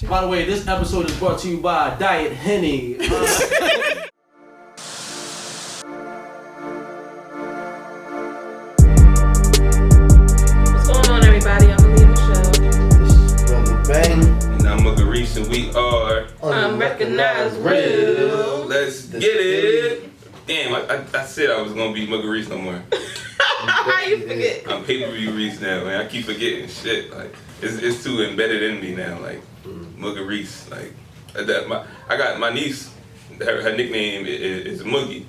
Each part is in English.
By the way, this episode is brought to you by Diet Henny. Everybody, I'm Aliyah Michelle. This is Brother Bang. And I'm Reese, and we are Unrecognized Real. Let's get it. Damn, I said I was gonna be Mugga Reese no more. How you forget? I'm pay-per-view Reese now, man. I keep forgetting shit. Like it's too embedded in me now. Like Mugga Reese. Like I got my niece. Her nickname is Muggy.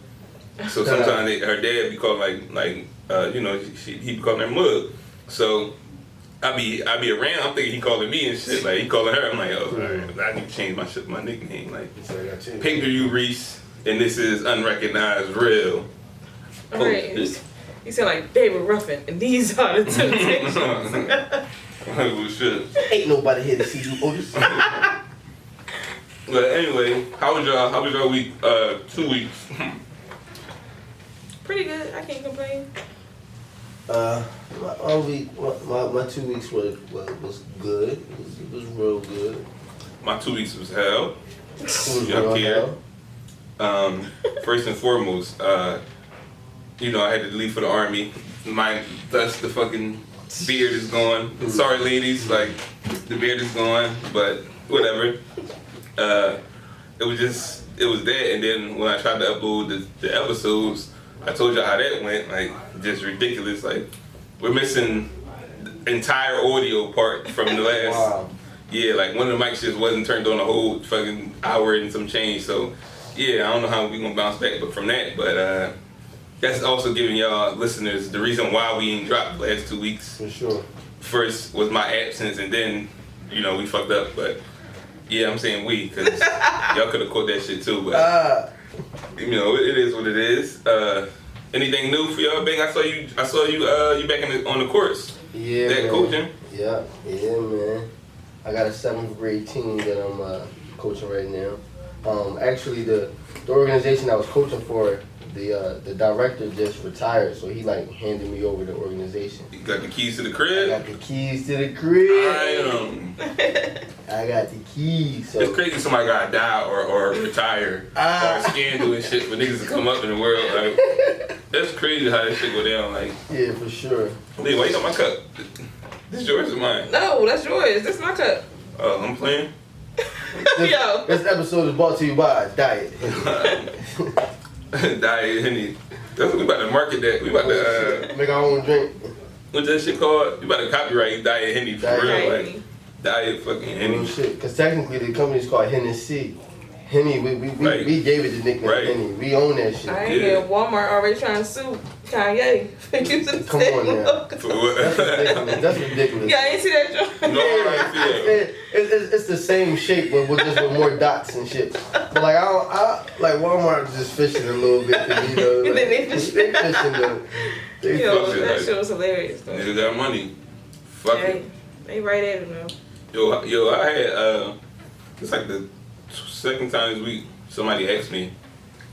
So sometimes her dad be calling he be calling her Mug. So I be around. I'm thinking he calling me and shit. Like he calling her. I'm like, oh, I need to change my nickname. Like pay-per-view Reese, and this is Unrecognized Real. Alright. You sound like David Ruffin, and these are the Temptations. Well, shit. Ain't nobody here to see you, Otis. But anyway, how was y'all week? 2 weeks. Pretty good. I can't complain. My 2 weeks was good. It was real good. My 2 weeks was hell. Y'all care? First and foremost, I had to leave for the army. Thus the fucking beard is gone. Sorry, ladies, like the beard is gone, but whatever. It was that, and then when I tried to upload the episodes, I told y'all how that went. Like just ridiculous. Like we're missing the entire audio part from the last. Wow. Yeah, like one of the mics just wasn't turned on a whole fucking hour and some change. So yeah, I don't know how we gonna bounce back, but from that, but that's also giving y'all listeners the reason why we ain't dropped the last 2 weeks. For sure. First was my absence, and then we fucked up. But yeah, I'm saying we, because y'all could have caught that shit too. But it is what it is. Anything new for y'all, Bang? I saw you back on the course. Yeah. That man. coaching. Yeah, man. I got a 7th grade team that I'm coaching right now. Actually, the organization I was coaching for, the director just retired, so he handed me over the organization. You got the keys to the crib? I got the keys to the crib. Damn. I got the keys. So. It's crazy somebody gotta die or retire or scandal and shit for niggas to come up in the world. Like that's crazy how that shit go down. Like yeah, for sure. Lee, why you got my cup? This yours or mine? No, that's yours. This is my cup. Oh, I'm playing. This episode is brought to you by Diet. Diet Henny. That's what we about to market that. We about to make our own drink. What's that shit called? We about to copyright Diet Henny for real. Like Diet fucking Henny. Real shit. Cause technically the company's called Hennessy. Henny, we gave it the nickname Henny. We own that shit. I hear Walmart already trying to sue Kanye for using the Come on now. For what? That's ridiculous. Yeah, I ain't see that joke. No, it's the same shape with more dots and shit. But I Walmart is just fishing a little bit. And then they fishing though. That shit was hilarious though. Niggas got money. Fuck it. They right at it now. Yo, I had it's like the second time this week somebody asked me,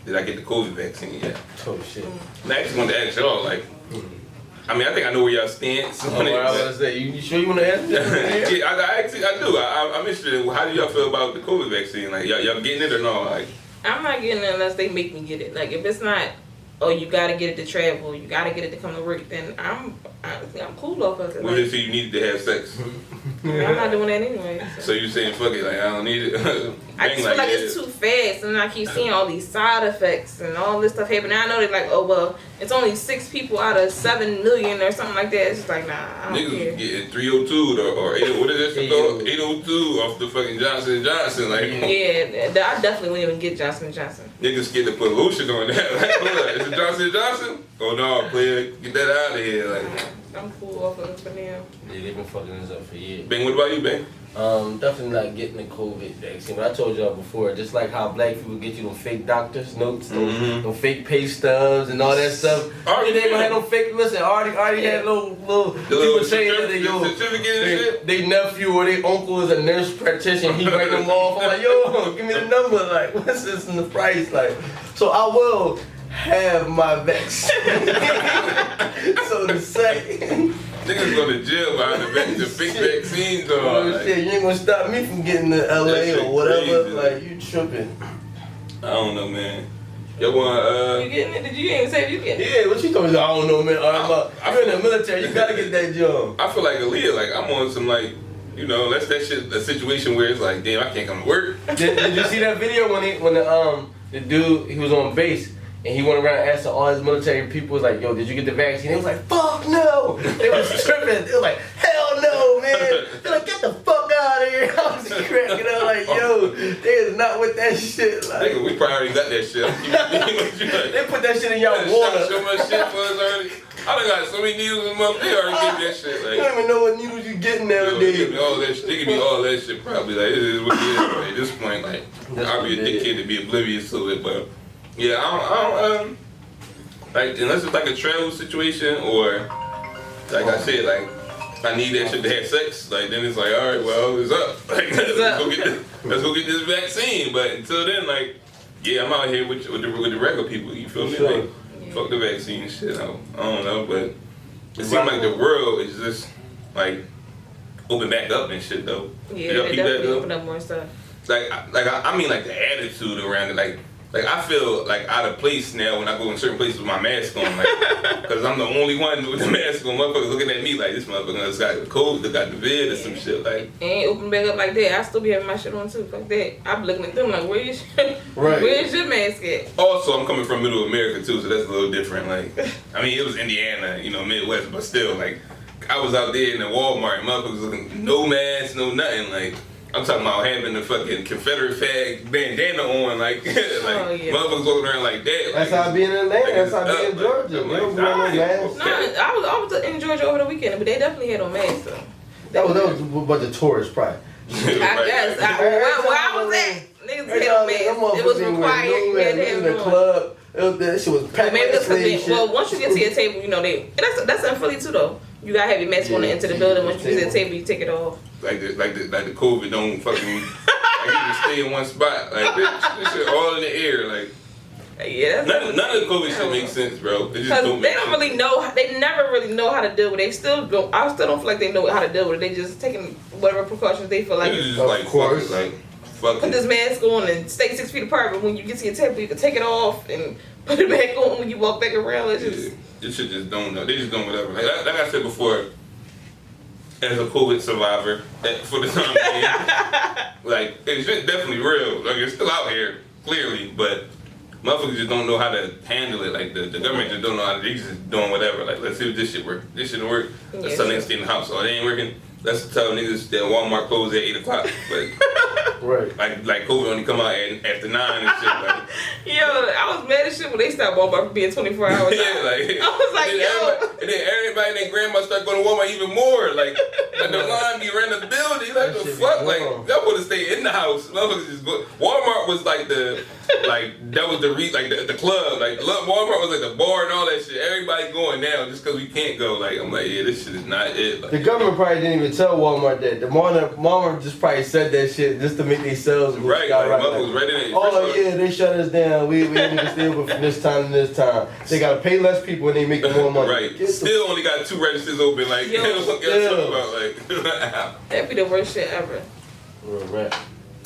did I get the COVID vaccine yet? Oh shit. And I actually wanted to ask y'all, like, I mean, I think I know where y'all stand. So I was gonna say, you sure you want to answer? Yeah, I do. I'm interested in how do y'all feel about the COVID vaccine? Like, y'all getting it or no? Like, I'm not getting it unless they make me get it. Like, if it's not, you gotta get it to travel, you gotta get it to come to work, then I'm cool off of it. What if you needed to have sex? I'm not doing that anyway. So you saying fuck it, like I don't need it? I just feel like it's too fast, and I keep seeing all these side effects and all this stuff happening. I know they're like, oh well, it's only 6 people out of 7 million or something like that. It's just like, nah, I don't care. Niggas getting 302 or 80, what is that shit called? 802 off the fucking Johnson & Johnson. Like, yeah, I definitely wouldn't even get Johnson & Johnson. Niggas scared to put lotion on that. Like, hold on, is it Johnson & Johnson? Oh no, player, get that out of here. Like, I'm cool off of it for now. Yeah, they've been fucking this up for years. Ben, what about you, Ben? Definitely not getting the COVID vaccine. But I told y'all before, just like how black people get you them fake doctor's notes, them fake pay stubs and all that stuff. They ain't gonna have no fake. Listen, already had little people saying that they nephew or their uncle is a nurse practitioner. He write them off. I'm like, yo, give me the number. Like, what's this in the price? Like, so I will have my vaccine, so to say. Niggas go to jail behind the fake vaccines on. Oh shit, you ain't gonna stop me from getting to LA or whatever. Crazy. Like, you tripping. I don't know, man. Yo, want You getting it? Did you even say you getting it? Yeah, what you talking about? I don't know, man. You're in the military, you gotta get that job. I feel like Aliyah, like I'm on some like, you know, that's that shit, a situation where it's like, damn, I can't come to work. Did you see that video when the dude, he was on base and he went around asking all his military people, was like, yo, did you get the vaccine? They was like, fuck no. They was tripping. They was like, hell no, man. They're like, get the fuck out of here. I was cracking up like, yo, they is not with that shit. Like, Nigga, we probably already got that shit. they put that shit in y'all water. So much shit for us already. I done got so many needles in my they already gave me that shit. Like, You don't even know what needles you getting they nowadays. give me all that shit. They give me all that shit probably. Like, it is what it is. Like, at this point, like, I'll be a dickhead to be oblivious to it. But, yeah, I don't like, unless it's like a travel situation or, like I said, like, I need that shit to have sex, like, then it's like, all right, well, it's up. Like, let's go get this vaccine. But until then, like, yeah, I'm out here with the regular people, you feel me? Sure. Like, fuck the vaccine shit. I don't know, but it seems like the world is just, like, open back up and shit, though. Yeah, they definitely open up more stuff. I mean, like, the attitude around it, like I feel like out of place now when I go in certain places with my mask on, like, because I'm the only one with the mask on. Motherfuckers looking at me like this motherfucker has got the cold, they got the vid or some shit. Like, ain't open back up like that. I still be having my shit on too. Fuck that. I'm looking at them like, where's your mask at? Also, I'm coming from Middle America too, so that's a little different. Like, I mean, it was Indiana, you know, Midwest, but still, like, I was out there in the Walmart, and motherfuckers looking no mask, no nothing, like. I'm talking about having the fucking Confederate flag bandana on, like, motherfuckers walking around like that. Like, That's how I be in Atlanta. That's how I be in Georgia. They don't wear no masks. No, I was in Georgia over the weekend, but they definitely had on masks though. That was a bunch of tourists, probably. I guess. Where I was at, niggas had on masks. It was required. You had to have the club. That shit was packed. Maybe that's because well, once you get to your table, you know that's in Philly too though. You gotta have your mask on to enter the building. Once you get to the table, you take it off. Like the COVID don't fucking like you just stay in one spot. Like this shit all in the air. Like yeah, none of the COVID shit makes sense, bro. They just don't. They don't really know. They never really know how to deal with it. They still don't. I still don't feel like they know how to deal with it. They just taking whatever precautions they feel like. Just like course, like fuck put this mask on and stay 6 feet apart. But when you get to your table, you can take it off and put it back on when you walk back around. It's just this shit just don't know. They just don't whatever. Like I said before. As a COVID survivor, for the time being, like, it's definitely real. Like, it's still out here, clearly, but motherfuckers just don't know how to handle it. Like, the government just don't know how to, they just doing whatever. Like, let's see if this shit work. This shit don't work. Let's tell niggas stay in the house. Oh, they ain't working. Let's tell niggas that Walmart closed at 8 o'clock. But, right. Like COVID only come out after 9 and shit. Like, yo, I was mad as shit when they stopped Walmart for being 24 hours. Yeah, like, I was like, and then everybody and their grandma start going to Walmart even more. Like the line be around the building. Like, the fuck? Like, y'all want to stay in the house. Motherfuckers just go. Walmart was like that was the club. Like, Walmart was like the bar and all that shit. Everybody going now just because we can't go. Like, I'm like, yeah, this shit is not it. Like, the government probably didn't even tell Walmart that. The Walmart just probably said that shit just to make themselves right. Like, motherfuckers right in it. Oh yeah, they shut us down. We need to stay open from this time to this time. They gotta pay less people and they make more money. Right. Still only got 2 registers open. Like, what y'all talking about? Like, that'd be the worst shit ever. Right.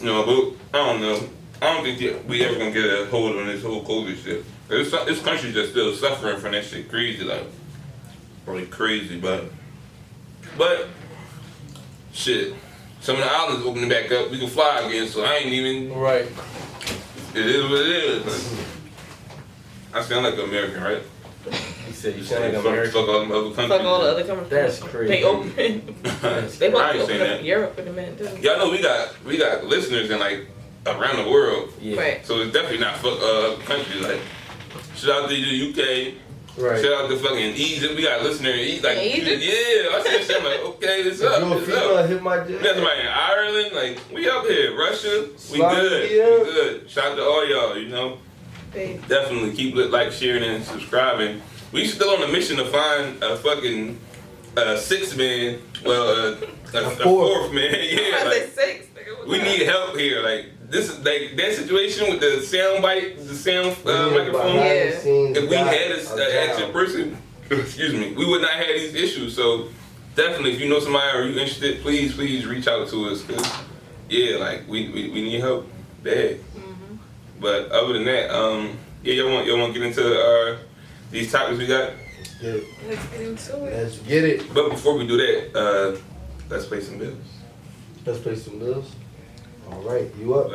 No, but I don't know. I don't think we ever gonna get a hold on this whole COVID shit. This country's just still suffering from that shit crazy, like, really crazy, but shit. Some of the islands opening back up, we can fly again, so I ain't even. Right. It is what it is. I sound like an American, right? You said you sound like an American. Fuck all them other countries. Fuck all the other countries. That's crazy. They open. They I ain't open saying up that. Europe in a minute too. Y'all know we got listeners in like around the world. Yeah. Right. So it's definitely not fuck countries. Like, shout out to the UK. Right. Shout out to fucking Egypt. We got a listener in Egypt. Like, Egypt? yeah, I said shit. I'm like, okay, it's up. It's up. Hit my We got somebody in Ireland. Like, we up here. Russia, we Slovakia. good. We good. Shout out to all y'all, you know. Hey. Definitely keep sharing, and subscribing. We still on a mission to find a fucking 6th man. Well, a fourth man. Yeah, I like, say 6. we need help here. Like, this is like that situation with the sound bite, the sound microphone. Yeah. If we had an actual person, excuse me, we would not have these issues. So definitely, if you know somebody or you interested, please reach out to us. Cause yeah, like we need help bad. Mm-hmm. But other than that, yeah, y'all want to get into these topics we got? Let's get into it. Let's get it. But before we do that, let's play some bills. Let's play some bills. All right, you up?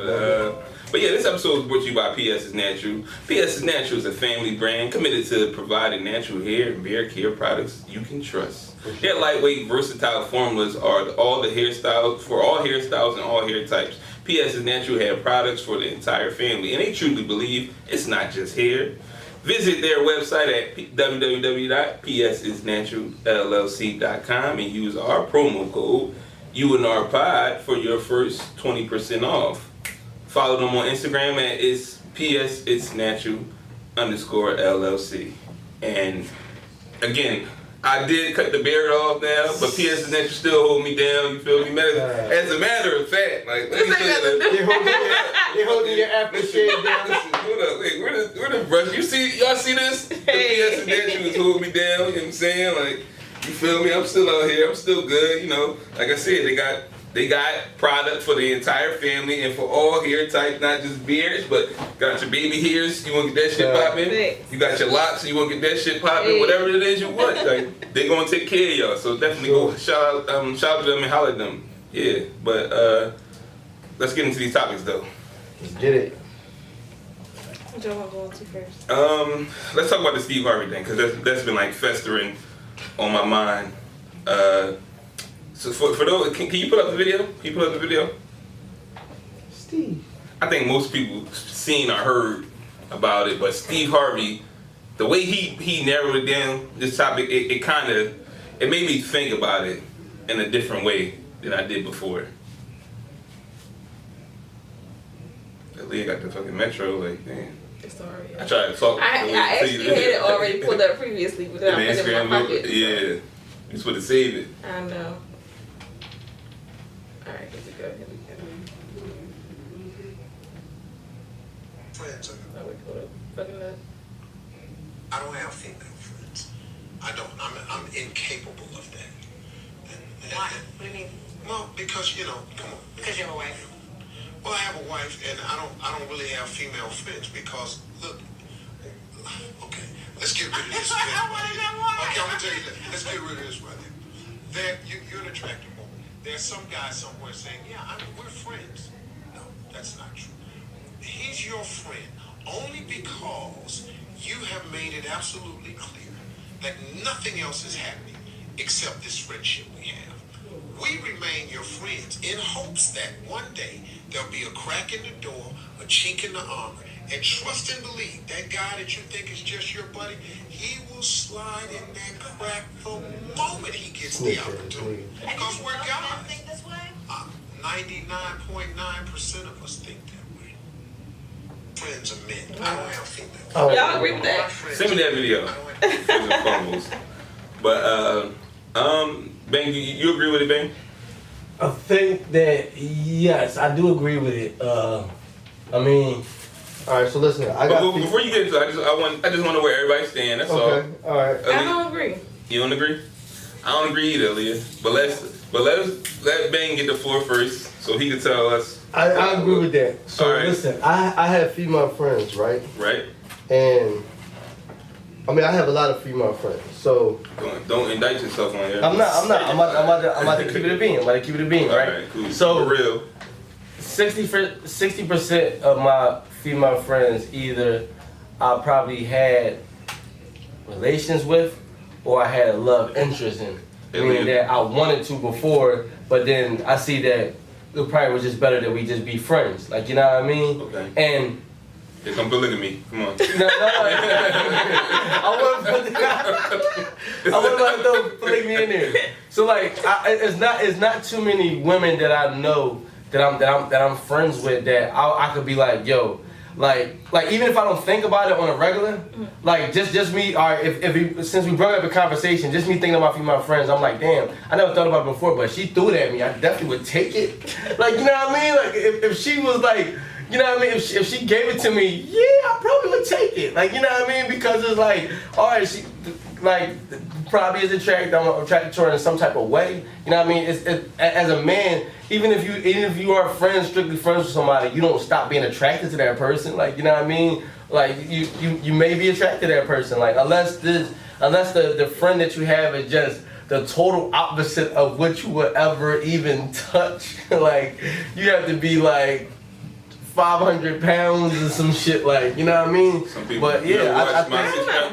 But yeah, this episode is brought to you by PS is Natural. PS is Natural is a family brand committed to providing natural hair and beard care products you can trust. Their lightweight, versatile formulas are all hairstyles and all hair types. PS is Natural have products for the entire family, and they truly believe it's not just hair. Visit their website at www.psisnaturalllc.com and use our promo code UNRPOD for your first 20% off. Follow them on Instagram at PSIt'sNatural_LLC. And again, I did cut the beard off now, but PS is Natural still hold me down. You feel me? As a matter of fact, like let me tell you, they holding your aftershave down. Listen, hold up, wait, where the brush? Y'all see this? The PS is Natural is holding me down. You know what I'm saying? Like, you feel me? I'm still out here. I'm still good. You know, like I said, they got product for the entire family and for all hair types, not just beards, but got your baby hairs, you want to get that shit popping. You got your locks, you want to get that shit popping. Whatever it is you want, like they gonna take care of y'all. So definitely go shout out to them and holler at them. Yeah, but let's get into these topics though. Let's get it. What y'all want to go into first? Let's talk about the Steve Harvey thing because that's been like festering on my mind. So for those, can you put up the video? Steve. I think most people seen or heard about it, but Steve Harvey, the way he narrowed it down, this topic, it made me think about it in a different way than I did before. Aliyah got the fucking metro, like, damn. It's already. I tried to talk. I actually had it already pulled up previously, but then I put it in my pocket. Yeah, you just want to save it. I know. Alright, here we go. Friends. Oh, wait, hold up. Fucking up. I don't have female friends. I don't. I'm incapable of that. Why? What do you mean? Well, because come on. Because you have a wife. Well, I have a wife, and I don't really have female friends because look. Okay, let's get rid of this. I want to know why. Okay, I'm gonna tell you that. Let's get rid of this right there. You're an attractive woman. There's some guy somewhere saying, "Yeah, we're friends." No, that's not true. He's your friend only because you have made it absolutely clear that nothing else is happening except this friendship we have. We remain your friends in hopes that one day there'll be a crack in the door, a chink in the armor, and trust and believe that guy that you think is just your buddy, he will slide in that crack the moment he gets the opportunity. Because we're guys. Think this way? 99.9% of us think that way. Friends are men. I don't have female. Y'all agree with that? Send me that video. But Ben, you agree with it, Ben? I think that yes, I do agree with it. I mean, all right. So listen, before you get into it, I just want to know where everybody stand. That's all. Okay, all right. I don't agree. You don't agree? I don't agree either, Aliyah. But let Ben get the floor first, so he can tell us. I agree with that. So all right. Listen, I have female friends, right? Right. And I mean, I have a lot of female friends. So don't indict yourself on here. I'm not. I'm about to keep it a bean. Right? All right, cool. So for real. 60% of my female friends either I probably had relations with, or I had a love interest in. Meaning that I wanted to before, but then I see that it probably was just better that we just be friends. Like, you know what I mean? Okay. And here come polygamy. Come on. no. I want to throw polygamy in there. So like, it's not too many women that I know that I'm friends with that I could be like, yo, like even if I don't think about it on a regular, like just me. All right, since we brought up a conversation, just me thinking about female friends, I'm like, damn, I never thought about it before, but she threw it at me, I definitely would take it. Like, you know what I mean? Like if she was like, you know what I mean? If she gave it to me, yeah, I probably would take it. Like, you know what I mean? Because it's like, all right, she like probably is attracted. I'm attracted to her in some type of way. You know what I mean? It's as a man, even if you are friends, strictly friends with somebody, you don't stop being attracted to that person. Like, you know what I mean? Like you may be attracted to that person. Like unless the friend that you have is just the total opposite of what you would ever even touch. Like you have to be like 500 pounds or some shit, like, you know what I mean? Some people, but yeah,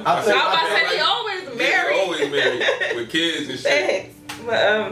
I think he always married. Always married with kids and shit. But I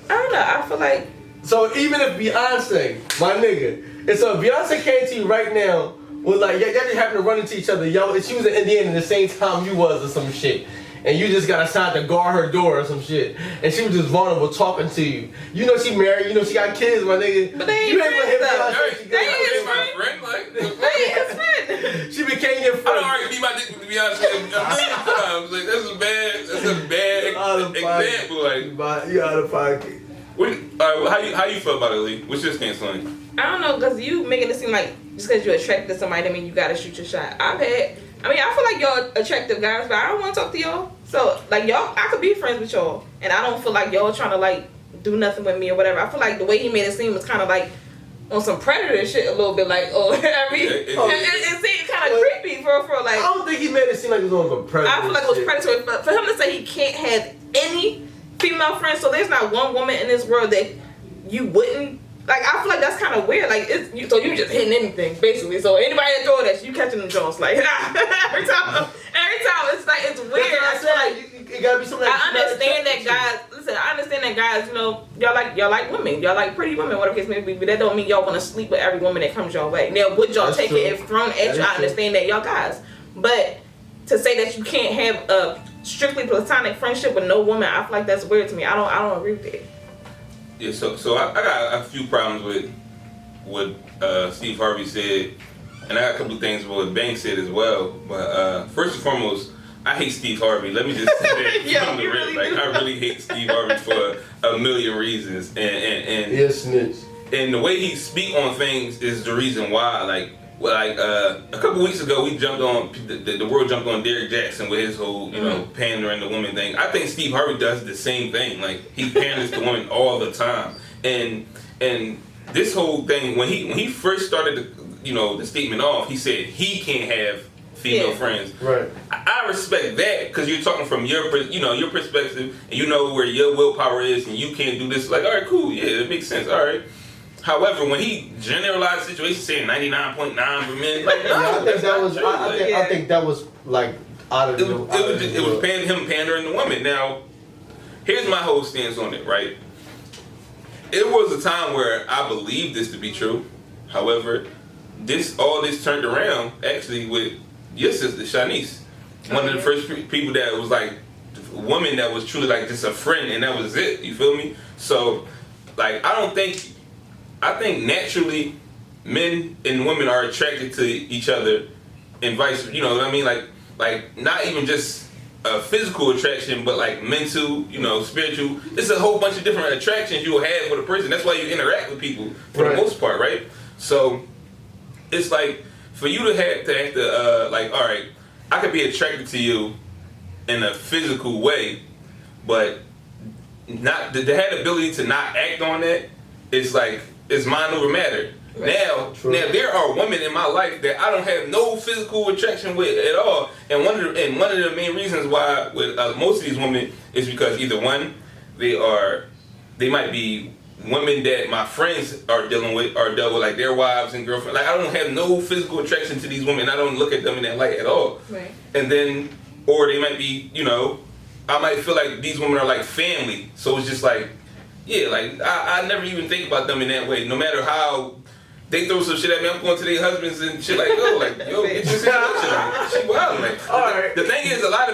don't know. I feel like so even if Beyonce, my nigga, and so if Beyonce came to you right now, was like y'all just happen to run into each other, yo, and she was in Indiana the same time you was or some shit. And you just got assigned to guard her door or some shit. And she was just vulnerable talking to you. You know she married, you know she got kids, my nigga. But they ain't friends though. They ain't my friend, like. They ain't his friend. She became your friend. I don't already beat my dick with Beyonce a million times. Like that's a bad example. Like you out of pocket. How you feel about it, Lee? What's your stance on it? I don't know, cause you making it seem like just cause you're attracted to somebody, I mean you gotta shoot your shot. I feel like y'all attractive guys, but I don't want to talk to y'all. So, like, y'all, I could be friends with y'all. And I don't feel like y'all trying to, like, do nothing with me or whatever. I feel like the way he made it seem was kind of, like, on some predator shit a little bit. Like, it seemed kind of creepy for like. I don't think he made it seem like it was on a predator. I feel like it was predatory. But for him to say he can't have any female friends, so there's not one woman in this world that you wouldn't. Like, I feel like that's kind of weird. Like, so you just hitting anything, basically. So anybody that throw that, you catching them Jones. Like, every time, it's like, it's weird. I feel like it gotta be something. I understand that guys. Listen, I understand that guys. You know, y'all like women. Y'all like pretty women. Whatever case may be. But that don't mean y'all want to sleep with every woman that comes your way. Now, would y'all take it if thrown at you? I understand that y'all guys. But to say that you can't have a strictly platonic friendship with no woman, I feel like that's weird to me. I don't agree with it. Yeah, so I got a few problems with what Steve Harvey said, and I got a couple of things what Banks said as well. But first and foremost, I hate Steve Harvey. Let me just say that from the rip. Like, I really hate Steve Harvey for a million reasons, and yes, snitch. And the way he speak on things is the reason why. Like a couple weeks ago, we jumped on the world jumped on Derrick Jackson with his whole pandering the woman thing. I think Steve Harvey does the same thing. Like, he panders to women all the time. And this whole thing, when he first started the statement off, he said he can't have female friends. Right. I respect that because you're talking from your perspective, and you know where your willpower is, and you can't do this. Like, all right, cool, yeah, it makes sense. All right. However, when he generalized the situation, saying 99.9 for men, like, no, I think that was like out of it was him pandering the woman. Now, here's my whole stance on it. Right, it was a time where I believed this to be true. However, all this turned around actually with your sister Shanice, one of the first people that was like a woman that was truly like just a friend, and that was it. You feel me? So, like, I think naturally men and women are attracted to each other and vice, you know what I mean? Like not even just a physical attraction, but like mental, spiritual. It's a whole bunch of different attractions you will have with a person. That's why you interact with people for the most part, right? So it's like for you to have to like, all right, I could be attracted to you in a physical way, but not the ability to not act on that is like, it's mind over matter. Right. Now there are women in my life that I don't have no physical attraction with at all, and one of the main reasons why with most of these women is because either one, they might be women that my friends are dealing with or dealt with, like their wives and girlfriends. Like, I don't have no physical attraction to these women. I don't look at them in that light at all. Right. And then, or they might be, I might feel like these women are like family. So it's just like, yeah, like, I never even think about them in that way. No matter how they throw some shit at me, I'm going to their husbands and shit like, yo, get your situation. Like, she wild. Like, the thing is, a lot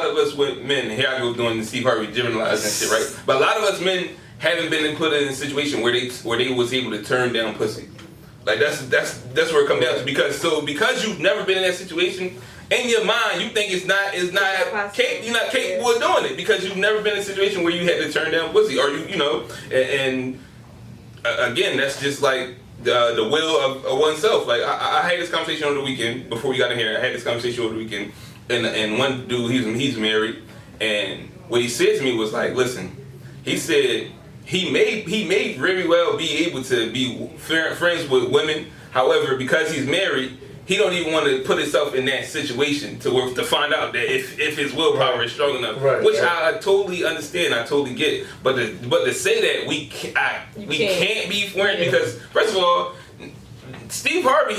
of us with men, here I go doing the Steve Harvey generalizing and shit, right? But a lot of us men haven't been put in a situation where they was able to turn down pussy. Like, that's where it comes down to. Because you've never been in that situation, in your mind, you think you're not capable of doing it because you've never been in a situation where you had to turn down pussy, or and again, that's just like the will of oneself. Like, I had this conversation over the weekend before we got in here. I had this conversation over the weekend and one dude, he's married, and what he said to me was like, listen, he said he may very well be able to be friends with women. However, because he's married, he don't even want to put himself in that situation to find out that if his willpower is strong enough, I totally understand, I totally get it. But to say that we can't be friends because first of all, Steve Harvey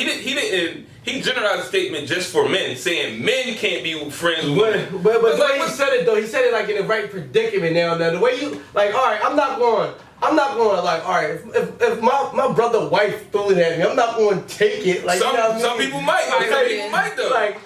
he generalized a statement just for men, saying men can't be friends with women. But the way he said it though, he said it like in the right predicament now. Now the way you like, all right, I'm not going to like, all right, if my brother wife threw it at me, I'm not going to take it. Like some people might, some people might though. Like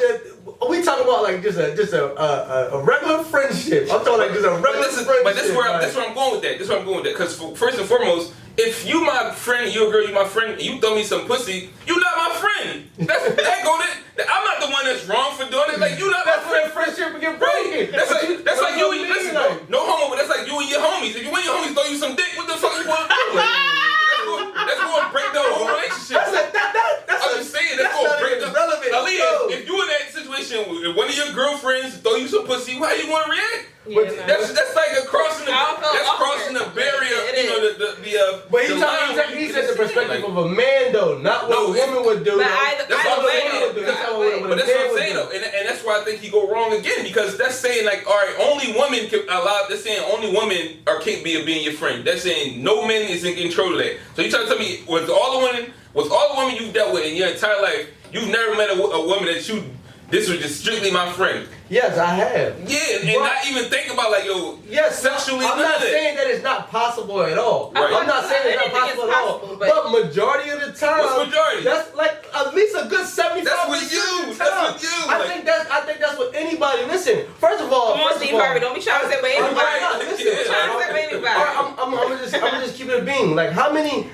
we talking about like just a regular friendship. I'm talking like just a regular friendship. But that's where I'm going with that. That's where I'm going with that. Because first and foremost, if you my friend, you a girl, you my friend, and you throw me some pussy, you not my friend. I'm not the one that's wrong for doing it. Like you not my friend. Friendship get broken. That's like you and listen, no homo, but that's like you and your homies. If you and your homies throw you some dick, what the fuck you want to do? That's going to break the whole relationship. I'm just saying, that's going to break the Aliyah, if you in that situation with one of your girlfriends throw you some pussy, how you want to react? Yeah, that's like crossing the barrier, you know, But he said the perspective of a man though, not what a woman would do. But that's what I'm saying though, and that's why I think he go wrong again because that's saying like, all right, only women can allow. They're saying only women are capable of being your friend. They're saying no man is in control of that. So you trying to tell me with all the women you've dealt with in your entire life, you've never met a woman that this was just strictly my friend. Yes, I have. Yeah, and not even think about like, yo, sexually. I'm not saying that it's not possible at all. Right. I'm not saying it's not possible at all. But majority of the time, what's majority? That's like at least a good 75%. That's with you. That's with you. I think that's what anybody. Listen, first of all, come on, Steve Harvey, don't be trying to say about anybody. Listen, trying to say about anybody. I'm just keeping it a being. Like how many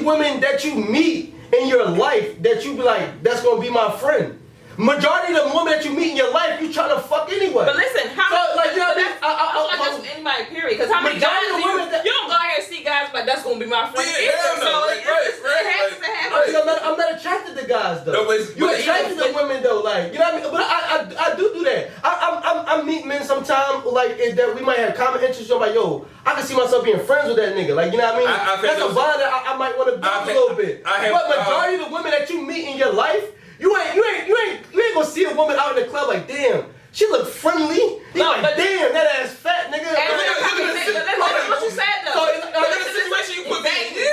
women that you meet in your life that you be like, that's gonna be my friend. Majority of the women that you meet in your life, you trying to fuck anyway. But listen, how many? That's anybody, period. Because how many guys you don't go out here and see guys like that's gonna be my friend. Yeah, So it happens to happen. I'm not attracted to guys though. No, you attracted to women though, like you know what I mean. But I do that. I meet men sometimes like that we might have common interests. I'm like, yo, I can see myself being friends with that nigga. Like you know what I mean. That's a bond that I might want to build a little bit. But majority of the women that you meet in your life. You ain't gonna see a woman out in the club like, damn, she look friendly. Damn, that ass fat, nigga. What you said though. Look at the situation you put me in.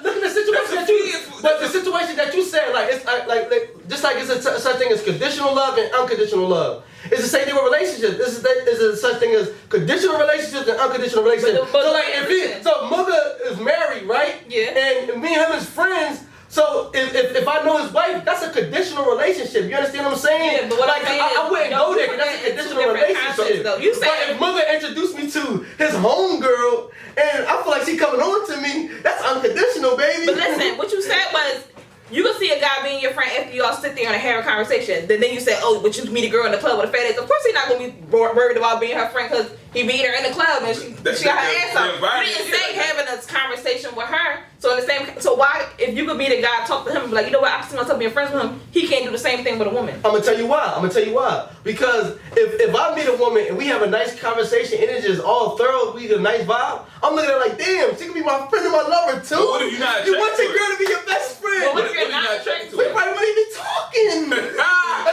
Look at the situation that you. But the situation that you said, like it's like just like it's a such thing as conditional love and unconditional love. It's the same thing with relationships. This is such thing as conditional relationships and unconditional relationships. But so like Mugga is married, right? Yeah. And me and him is friends. So if I know his wife, that's a conditional relationship. You understand what I'm saying? Yeah, but what like, I'm saying I wouldn't go there because that's a conditional relationship. You but if Mugga introduced me to his homegirl and I feel like she coming on to me, that's unconditional, baby. But listen, what you said was you can see a guy being your friend after y'all sit there and have a conversation. Then you say, oh, but you meet a girl in the club with a fat ass. Of course he's not gonna be worried about being her friend because he beat her in the club and she got her ass up. You didn't say having a conversation with her. So why, if you could meet a guy, talk to him and be like, you know what, I see myself being friends with him, he can't do the same thing with a woman. I'm gonna tell you why. Because if I meet a woman and we have a nice conversation and it's just all thorough, we get a nice vibe, I'm looking at her like, damn, she can be my friend and my lover too. But what if you're not you want your girl to be your best friend? But what if you're not attracted to we her? probably wouldn't even be talking.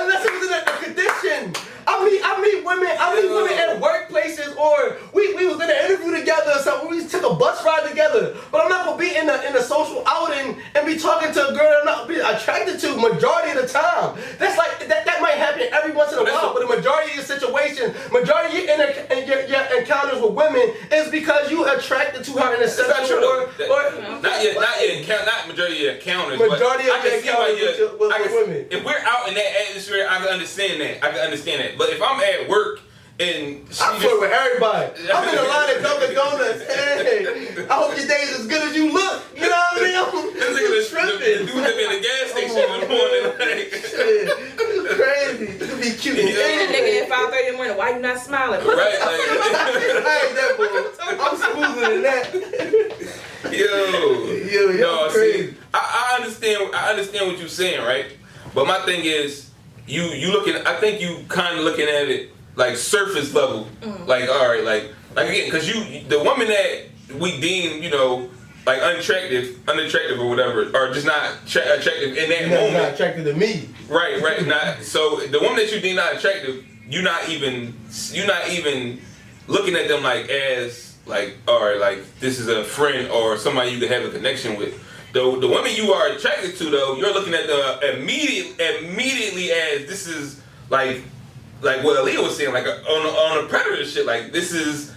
Unless it was in a condition. I meet women at workplaces or we was in an interview together or something. We took a bus ride together. But I'm not gonna be in a social outing and be talking to a girl that I'm not be attracted to majority of the time. That's like that might happen every once in a while, but the majority of your situations, majority of your encounters with women is because you attracted to her in a sexual not majority of your encounters. Majority but of your encounters with women. If we're out in that atmosphere, I can understand that. But if I'm at work and I flirt with everybody. I'm in the line at Dunkin' Donuts. Hey, I hope your day is as good as you look. You know what I mean? The dude that be in the gas station in the morning. Like, shit, you crazy. You can be cute. You a nigga at 5:30 in the morning. Why you not smiling? Right? I ain't that boy. I'm smoother than that. Yo, crazy. see, I understand what you're saying, right? But my thing is, you looking. I think you kind of looking at it like surface level. Like all right, like again, because the woman that we deem, like unattractive or whatever, or just not attractive in that moment. Not attractive to me. Right. Not so the woman that you deem not attractive, you're not even looking at them like as like, all right, like this is a friend or somebody you can have a connection with. The women you are attracted to though, you're looking at them immediately as this is like what Aliyah was saying, like on a predator shit. Like this is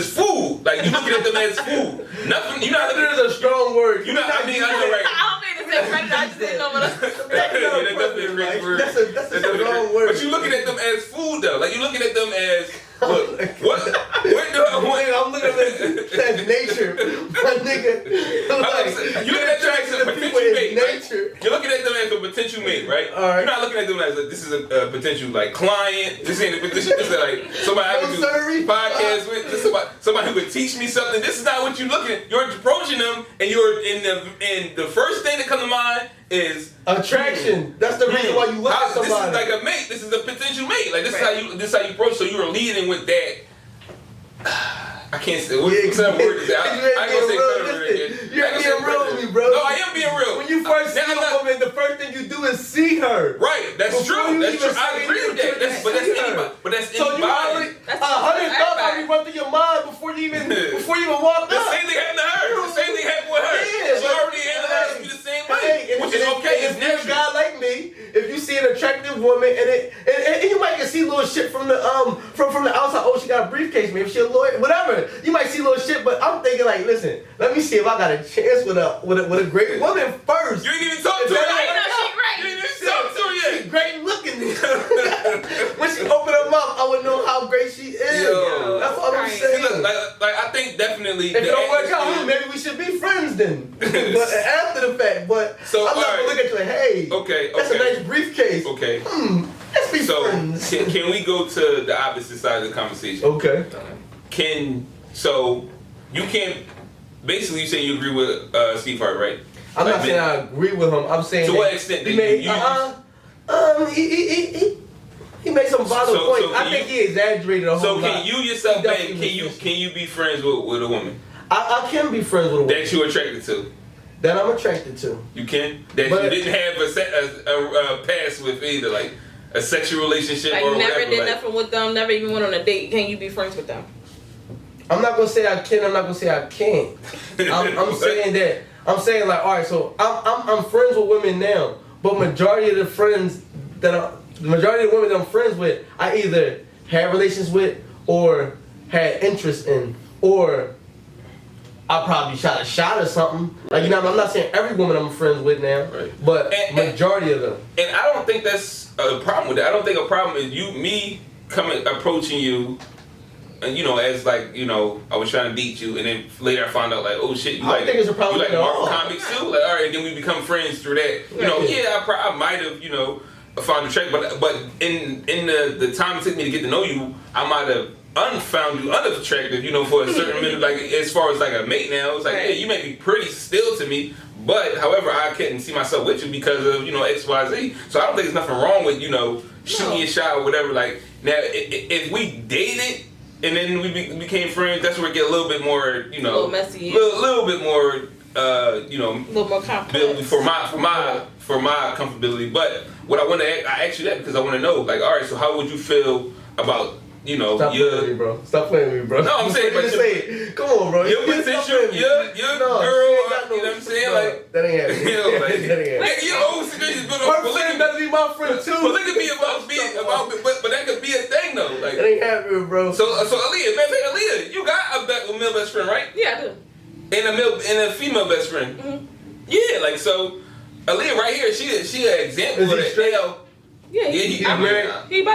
food. Like you looking at them as food. Nothing. You're not. Predator is a strong word. I know, right? I don't mean to say predator. I just didn't know what I was That's definitely a great word. That's a strong word. But you looking at them as food though. Like you looking at them as look. What? I'm looking at them as nature, my nigga. You looking at them as a potential mate, right? You're looking at them as a potential mate, right? All right. You're not looking at them as this is a potential like client. This ain't a potential. This is like somebody I could do podcast with. This is somebody who could teach me something. This is not what you're looking at. You're approaching them, and you're in the first thing that comes to mind is attraction. That's the reason why you look at somebody. This is like a mate. This is a potential mate. Like this is how you approach. So you're leading with that. I can't say what word is that. I ain't gonna say predator again. You're being real with me, bro. No, I am being real. When you first see a woman, the first thing you do is see her. Right, that's true. That's true. I agree with that. But that's anybody. But that's so anybody. 100 thoughts already run through your mind before you even walk up. The same thing happened to her. The same thing happened with her. Yeah, she already analyzed me the same way, which is okay. If you're a guy like me, if you see an attractive woman and you might get see little shit from the from the outside. Oh, she got a briefcase. Maybe she a lawyer. Whatever. You might see little shit, but I'm thinking like, listen, let me see if I got a chance with a great woman first. You ain't even talk to her. You ain't even talk to her yet. She's great looking. When she open her mouth, I would know how great she is. Yo, that's all I'm saying. See, look, like I think definitely. If it don't work out, maybe we should be friends then. But after the fact, so I'm not gonna look at you like, hey, that's a nice briefcase. Okay. Let's be friends. Can we go to the opposite side of the conversation? Okay. You can't. Basically, you say you agree with Steve Harvey, right? I'm not saying I agree with him. I'm saying to what extent he made. He made some valid points. I think he exaggerated a whole lot. So can you yourself, man? Can you be friends with a woman? I can be friends with a woman that you're attracted to. That I'm attracted to. You can. That you didn't have a past with either, like a sexual relationship like or never whatever. Did nothing with them. Never even went on a date. Can you be friends with them? I'm not gonna say I can. I'm not gonna say I can't. I'm saying that. I'm saying like, all right. So I'm friends with women now, but majority of the women that I'm friends with, I either had relations with or had interest in, or I probably shot a shot or something. Like, I'm not saying every woman I'm friends with now, but majority of them. And I don't think that's a problem with that. I don't think a problem is me approaching you. And as like, I was trying to date you, and then later I found out like, oh shit, you like Marvel comics too? Like, all right, then we become friends through that. I might have, found a track, but in the time it took me to get to know you, I might have found you unattractive, for a certain minute, like as far as like a mate now. It's like, yeah, you may be pretty still to me, but however, I couldn't see myself with you because of, X, Y, Z. So I don't think there's nothing wrong with, shooting your shot or whatever. Like, now, if we dated, and then we became friends, that's where it get a little bit more, a little messy, little bit more, a little more complex for my comfortability. But what I want to I asked you that because I want to know, like, all right, so how would you feel about Stop playing with me, bro. Stop playing with me, bro. No, I'm saying, but come on, bro. Your potential, your girl, you know what I'm saying, like that ain't happening. That ain't happening. Your whole situation built on polygamy. Better be my friend too. Polygamy but that could be a thing though. Like that ain't happening, bro. So Aliyah, you got a male best friend, right? Yeah, I do. And a female best friend. Mm-hmm. Yeah, like so. Aliyah right here, she an example of that. Yeah, he about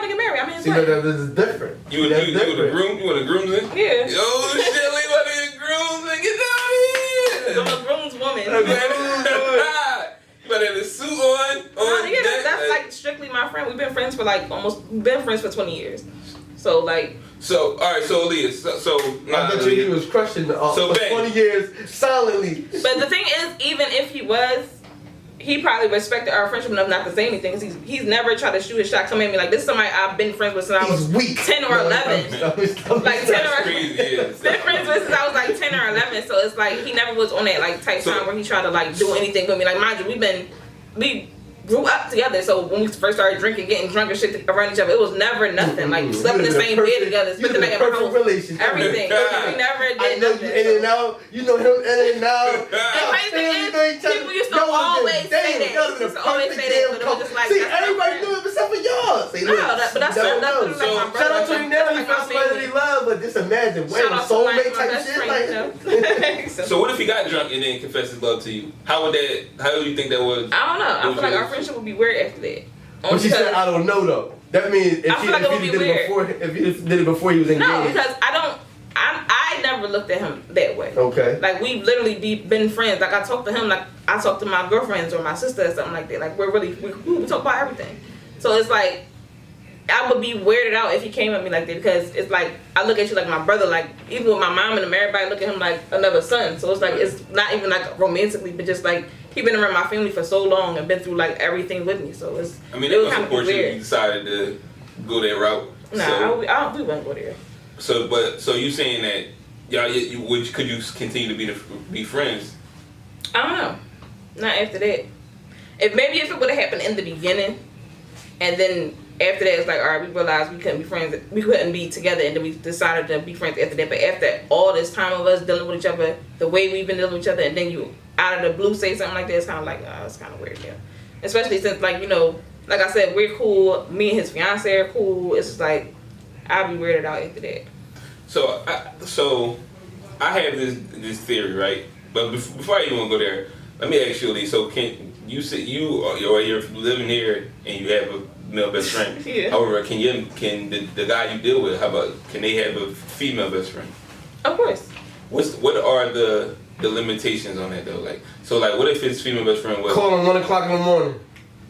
to get married. I mean, see, but this is different. You want a groomsman? Yeah. Yo, shit, we about to get groomsman. Get down here. I'm a groomswoman. You better have a suit on. That's like strictly my friend. We've been friends for for 20 years. So like. So all right, so Aliyah, I bet you he was crushing for 20 years silently. But the thing is, even if he was, he probably respected our friendship enough not to say anything. Cause he's never tried to shoot his shot. Come at me like this is somebody I've been friends with since I was 10 or 11. Like 10 or Crazy, yeah. been friends with since I was like 10 or 11. So it's like he never was on that like type time where he tried to like do anything with me. Like mind you, we grew up together. So when we first started drinking, getting drunk and shit around each other, it was never nothing. Like slept in the same bed together, spent the night at my house. Everything. We never did nothing. In and out. You know him in and out. People used to always say that. But it was just like see, everybody knew it except for y'all. See, look, but that's like my brother. Shout out to him now. He found somebody that he loved, but just imagine wearing soulmate type shit like. So what if he got drunk and then confessed his love to you? How would you think that was? I don't know. I feel like our friendship would be weird after that. But she said, I don't know though. That means if he did it before he was engaged. No, because I never looked at him that way. Okay. Like we've literally been friends. Like I talk to him like I talk to my girlfriends or my sister or something like that. Like we talk about everything. So it's like I would be weirded out if he came at me like that because it's like I look at you like my brother. Like even with my mom and them, everybody look at him like another son. So it's like it's not even like romantically, but just like he been around my family for so long and been through like everything with me. So it's. I mean, it was unfortunate you decided to go that route. Nah, we wouldn't go there. So you saying that could you continue to be friends? I don't know. Not after that. If it would have happened in the beginning, and then after that it's like, all right, we realized we couldn't be friends, we couldn't be together, and then we decided to be friends after that. But after all this time of us dealing with each other, the way we've been dealing with each other, and then you out of the blue say something like that, it's kind of like, it's kind of weird, yeah. Especially since like like I said, we're cool. Me and his fiance are cool. It's just like I'll be weirded out after that. So I have this theory, right? But before I even want to go there, let me ask you, Aliyah. So can you say you're living here and you have a male best friend? Yeah. However, can the guy you deal with, can they have a female best friend? Of course. What are the limitations on that though? Like what if his female best friend was call him 1 o'clock in the morning?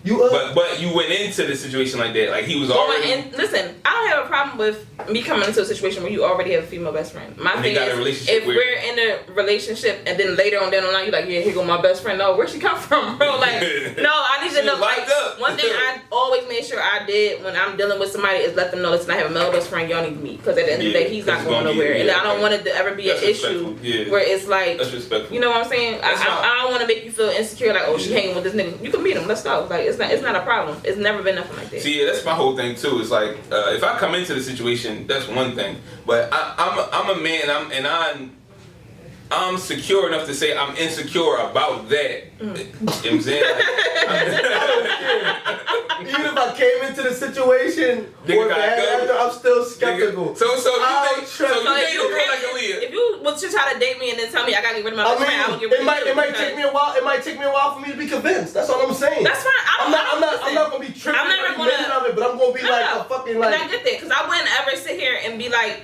But you went into the situation like that, like he was already. Listen, I don't have a problem with me coming into a situation where you already have a female best friend. My thing is, if we're in a relationship and then later on down the line you're like, yeah, here go my best friend. No, where'd she come from, bro? Like, no, I need to know. Like, one thing I always made sure I did when I'm dealing with somebody is let them know, listen, I have a male best friend. Y'all need to meet because at the end of the day, he's not going nowhere, and I don't want it to ever be an issue where it's like, that's respectful. You know what I'm saying? I don't want to make you feel insecure. Like, oh, she hanging with this nigga. You can meet him. Let's go. Like, it's not a problem. It's never been nothing like that. See, that's my whole thing too. It's like if I come into the situation, that's one thing. But I'm a man, I'm secure enough to say I'm insecure about that. You know what I'm saying? Even if I came into the situation, I'm still skeptical. So you date a girl like Aliyah. If you was to try to date me and then tell me I gotta get rid of my best friend, I would get rid of you. It might take me a while. It might take me a while for me to be convinced. That's all I'm saying. That's fine. I'm not gonna be tripping. I'm never gonna. Of it, but I'm gonna be like a fucking like. And I get that because I wouldn't ever sit here and be like,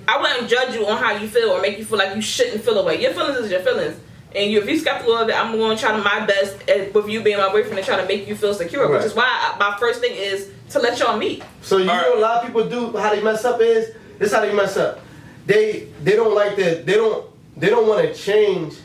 I wouldn't judge you on how you feel or make you feel like you shouldn't feel away. Your feelings is your feelings. And if you're skeptical of it, I'm going to try my best with you being my boyfriend and try to make you feel secure. Right. Which is why my first thing is to let y'all meet. So know a lot of people do, how they mess up is, this is how they mess up. They don't like that, they don't want to change.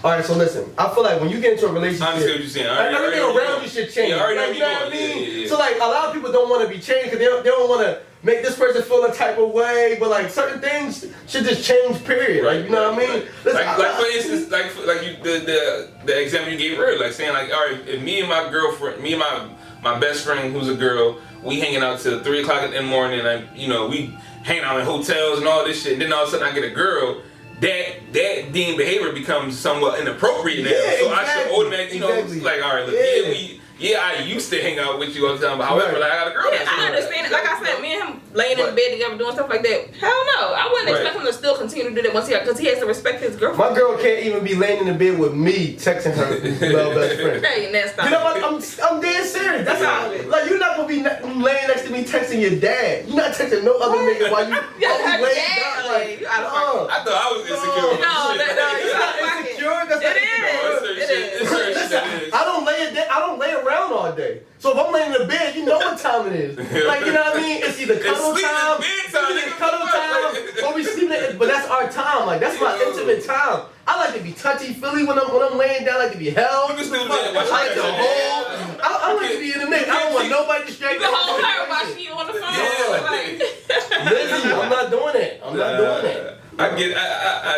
Alright, so listen, I feel like when you get into a relationship, I understand what you're saying. Everything around you should change. Yeah, you know what I mean? Yeah. So like, a lot of people don't want to be changed because they don't want to make this person feel a type of way, but like certain things should just change, period. Right, like, you know what I mean? Listen, like for instance, like you the example you gave earlier, like saying like, all right, if me and my girlfriend, me and my best friend who's a girl, we hanging out till 3 o'clock in the morning, and we hanging out in hotels and all this shit, and then all of a sudden I get a girl. That deemed behavior becomes somewhat inappropriate now. Yeah, so I should automatically, like, all right, look, I used to hang out with you all the time, but however, like, I got a girl. Yeah, I understand it. Like I said, me and him laying in bed together doing stuff like that. Hell no, I wouldn't expect him to still continue to do that because he has to respect his girlfriend. My girl can't even be laying in the bed with me texting her well best friend. Hey, that's not. You know what? I'm dead serious. That's how. Like, you're not gonna be laying next to me texting your dad. You're not texting no other nigga while you laying down. Like, I thought I was insecure. No, you're not insecure. That's not It is. I don't lay around all day. So if I'm laying in the bed, you know what time it is. Like, you know what I mean? It's either cuddle time, or we sleeping. But that's our time. Like, that's my intimate time. I like to be touchy-feely when I'm laying down. I like to be held. You can still I do that. like to hold. I like to be in the mix. I don't want nobody distracted. You can hold her while she on the phone. Yeah. Like, Listen, I'm not doing it. I'm not doing it. I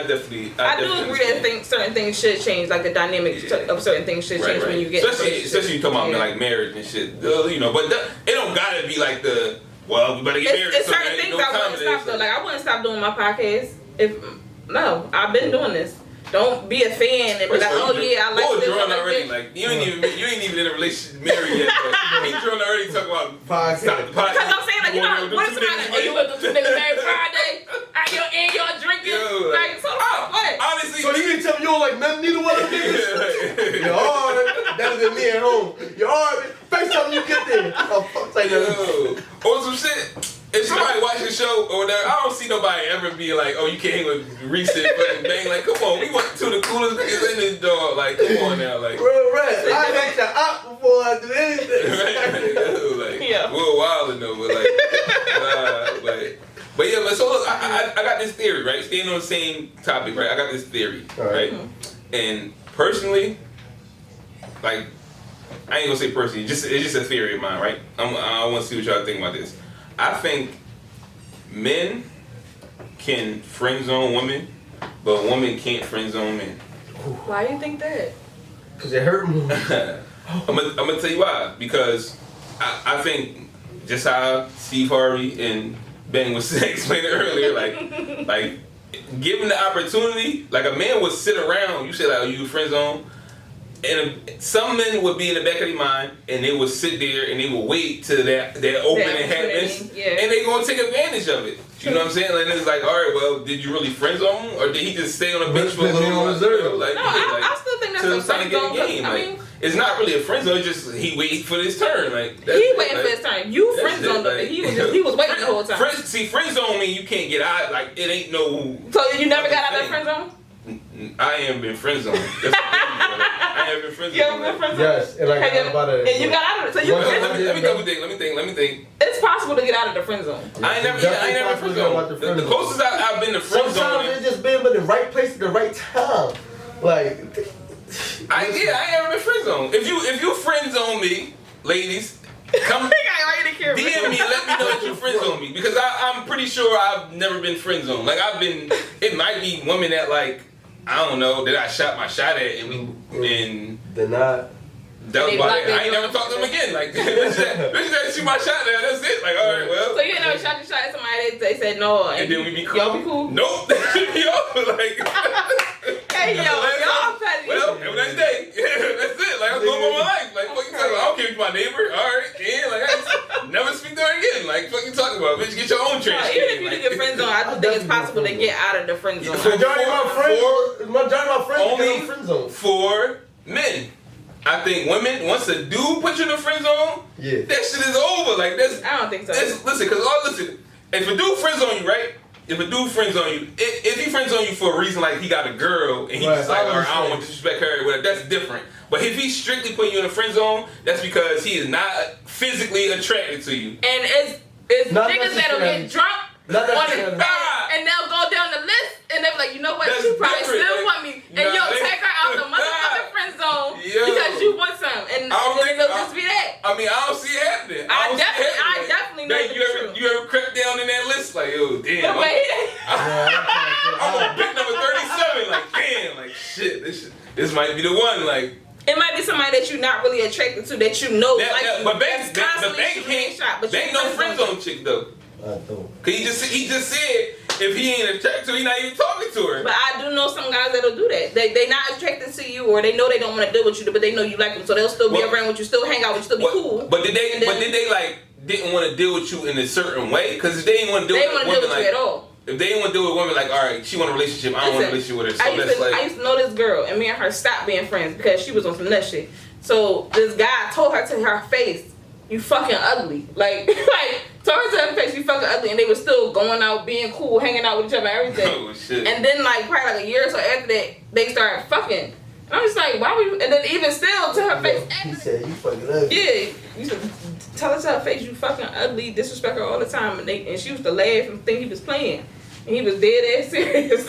definitely. I do agree that certain things should change, like the dynamic of certain things should change when you get especially you talking about like marriage and shit, you know. But it don't gotta be like the we better get married. It's certain things I wouldn't stop though. Like I wouldn't stop doing my podcast I've been doing this. Don't be a fan and be like, oh yeah, I like this. Already, like you ain't even in a relationship married yet. But he drawn already talking about Podcast. Because I'm saying like, you know, what if somebody, you with the two niggas married Friday, and y'all drinking, like, so what? Honestly, So you can tell me you don't like neither one of them niggas? You're hard. Better than me at home. You're hard. First time you get there. Oh, fuck, like that. Or some shit. If somebody watch the show or whatever, I don't see nobody ever be like, oh, you can't hang with Reese and fucking Bang. Like, come on, we went to the coolest niggas in this dog. Like, come on now, like. Real red. I hate the op before I do anything. Like, we're wildin' though, but yeah, but so look, I got this theory, right? Staying on the same topic, right? I got this theory, right? And personally, like, I ain't gonna say personally, it's just a theory of mine, right? I want to see what y'all think about this. I think men can friend zone women, but women can't friend zone men. Why do you think that? Because it hurt me. I'm gonna tell you why. Because I think just how Steve Harvey and Ben was explaining earlier, like given the opportunity, like a man would sit around. You say like, "Oh, you friend zone," and some men would be in the back of their mind, and they would sit there and they would wait till that opening happens, and they gonna take advantage of it. You know what I'm saying? Like it's like, all right, well, did you really friend zone him, or did he just stay on the bench for a little while? Like, no, I still think that's a friend zone. I mean, it's not really a friend zone. It's just he waited for his turn. Like he waiting for his turn. You friend zoned him. He was waiting the whole time. Friend zone mean you can't get out. Like it ain't no. So you never got out of the friend zone? I ain't been friend zoned. I ain't been friend zoned. You ever been friend zoned? Yes, and like and you got out of it. So you. Let me think. It's possible to get out of the friend zone. I ain't never friend zoned. The closest I've been to friend zone. Sometimes it's just being in the right place at the right time. Like. I ain't ever been friend zone. If you friend zone me, ladies, come DM me, let me know that you friend zone me, because I'm pretty sure I've never been friend zone. Like it might be women that like I don't know that I shot my shot at and they're not. That was about it. I ain't never talked to them again. Like bitch that shoot my shot there. That's it. Like all right, well. So you ain't never shot your shot at somebody? They said no, and then we be cool. Y'all be cool? Nope. Like. Hey yo, y'all petty. Well, that's day. That's it. Like I'm going on my life. Like fuck you talking about? I don't care if you're my neighbor. All right, yeah. Like I never speak to her again. Like fuck you talking about? Bitch, get your own trash. Even if you do get friend zone, I do think it's possible to get out of the friend zone. Majority of my friends only in the friend zone. For men. I think women, once a dude put you in the friend zone, that shit is over. Like that's. I don't think so. Listen, if a dude friend zone you, right? If a dude friends on you, if he friends on you for a reason like he got a girl and he's just like, all right, I don't want to disrespect her, or whatever, that's different. But if he's strictly putting you in a friend zone, that's because he is not physically attracted to you. And it's niggas that'll get drunk and they'll go down the list and they'll be like, you know what, you probably still want me. And you'll take her out the motherfucking friend zone because you want some. And it'll just be that. I mean, I don't see it happening. I definitely know you ever crept down in that list? Like, yo, damn. I'm on pick number 37. Like, damn, like, shit, this might be the one. Like, it might be somebody that you're not really attracted to, that you know, but Bank no friend zone chick though. Cause he just said if he ain't attracted to her, he not even talking to her. But I do know some guys that'll do that. They not attracted to you, or they know they don't want to deal with you, but they know you like them, so they'll still be around with you, still hang out with you, still be cool. But did they like didn't want to deal with you in a certain way? Because if they didn't want to deal with women like, you at all. If they didn't want to deal with women like, all right, she want a relationship, I don't want a relationship with her. So I used to know this girl, and me and her stopped being friends because she was on some nut shit. So this guy told her to her face, "You fucking ugly." Like told her to her face, "You fucking ugly," and they were still going out, being cool, hanging out with each other, and everything. Oh shit! And then probably like a year or so after that, they started fucking. And I'm just like, why would you? And then even still to her face, he said, "You fucking ugly." Yeah, you should tell her to her face, "You fucking ugly," disrespect her all the time, and she used to laugh and think he was playing. He was dead ass serious.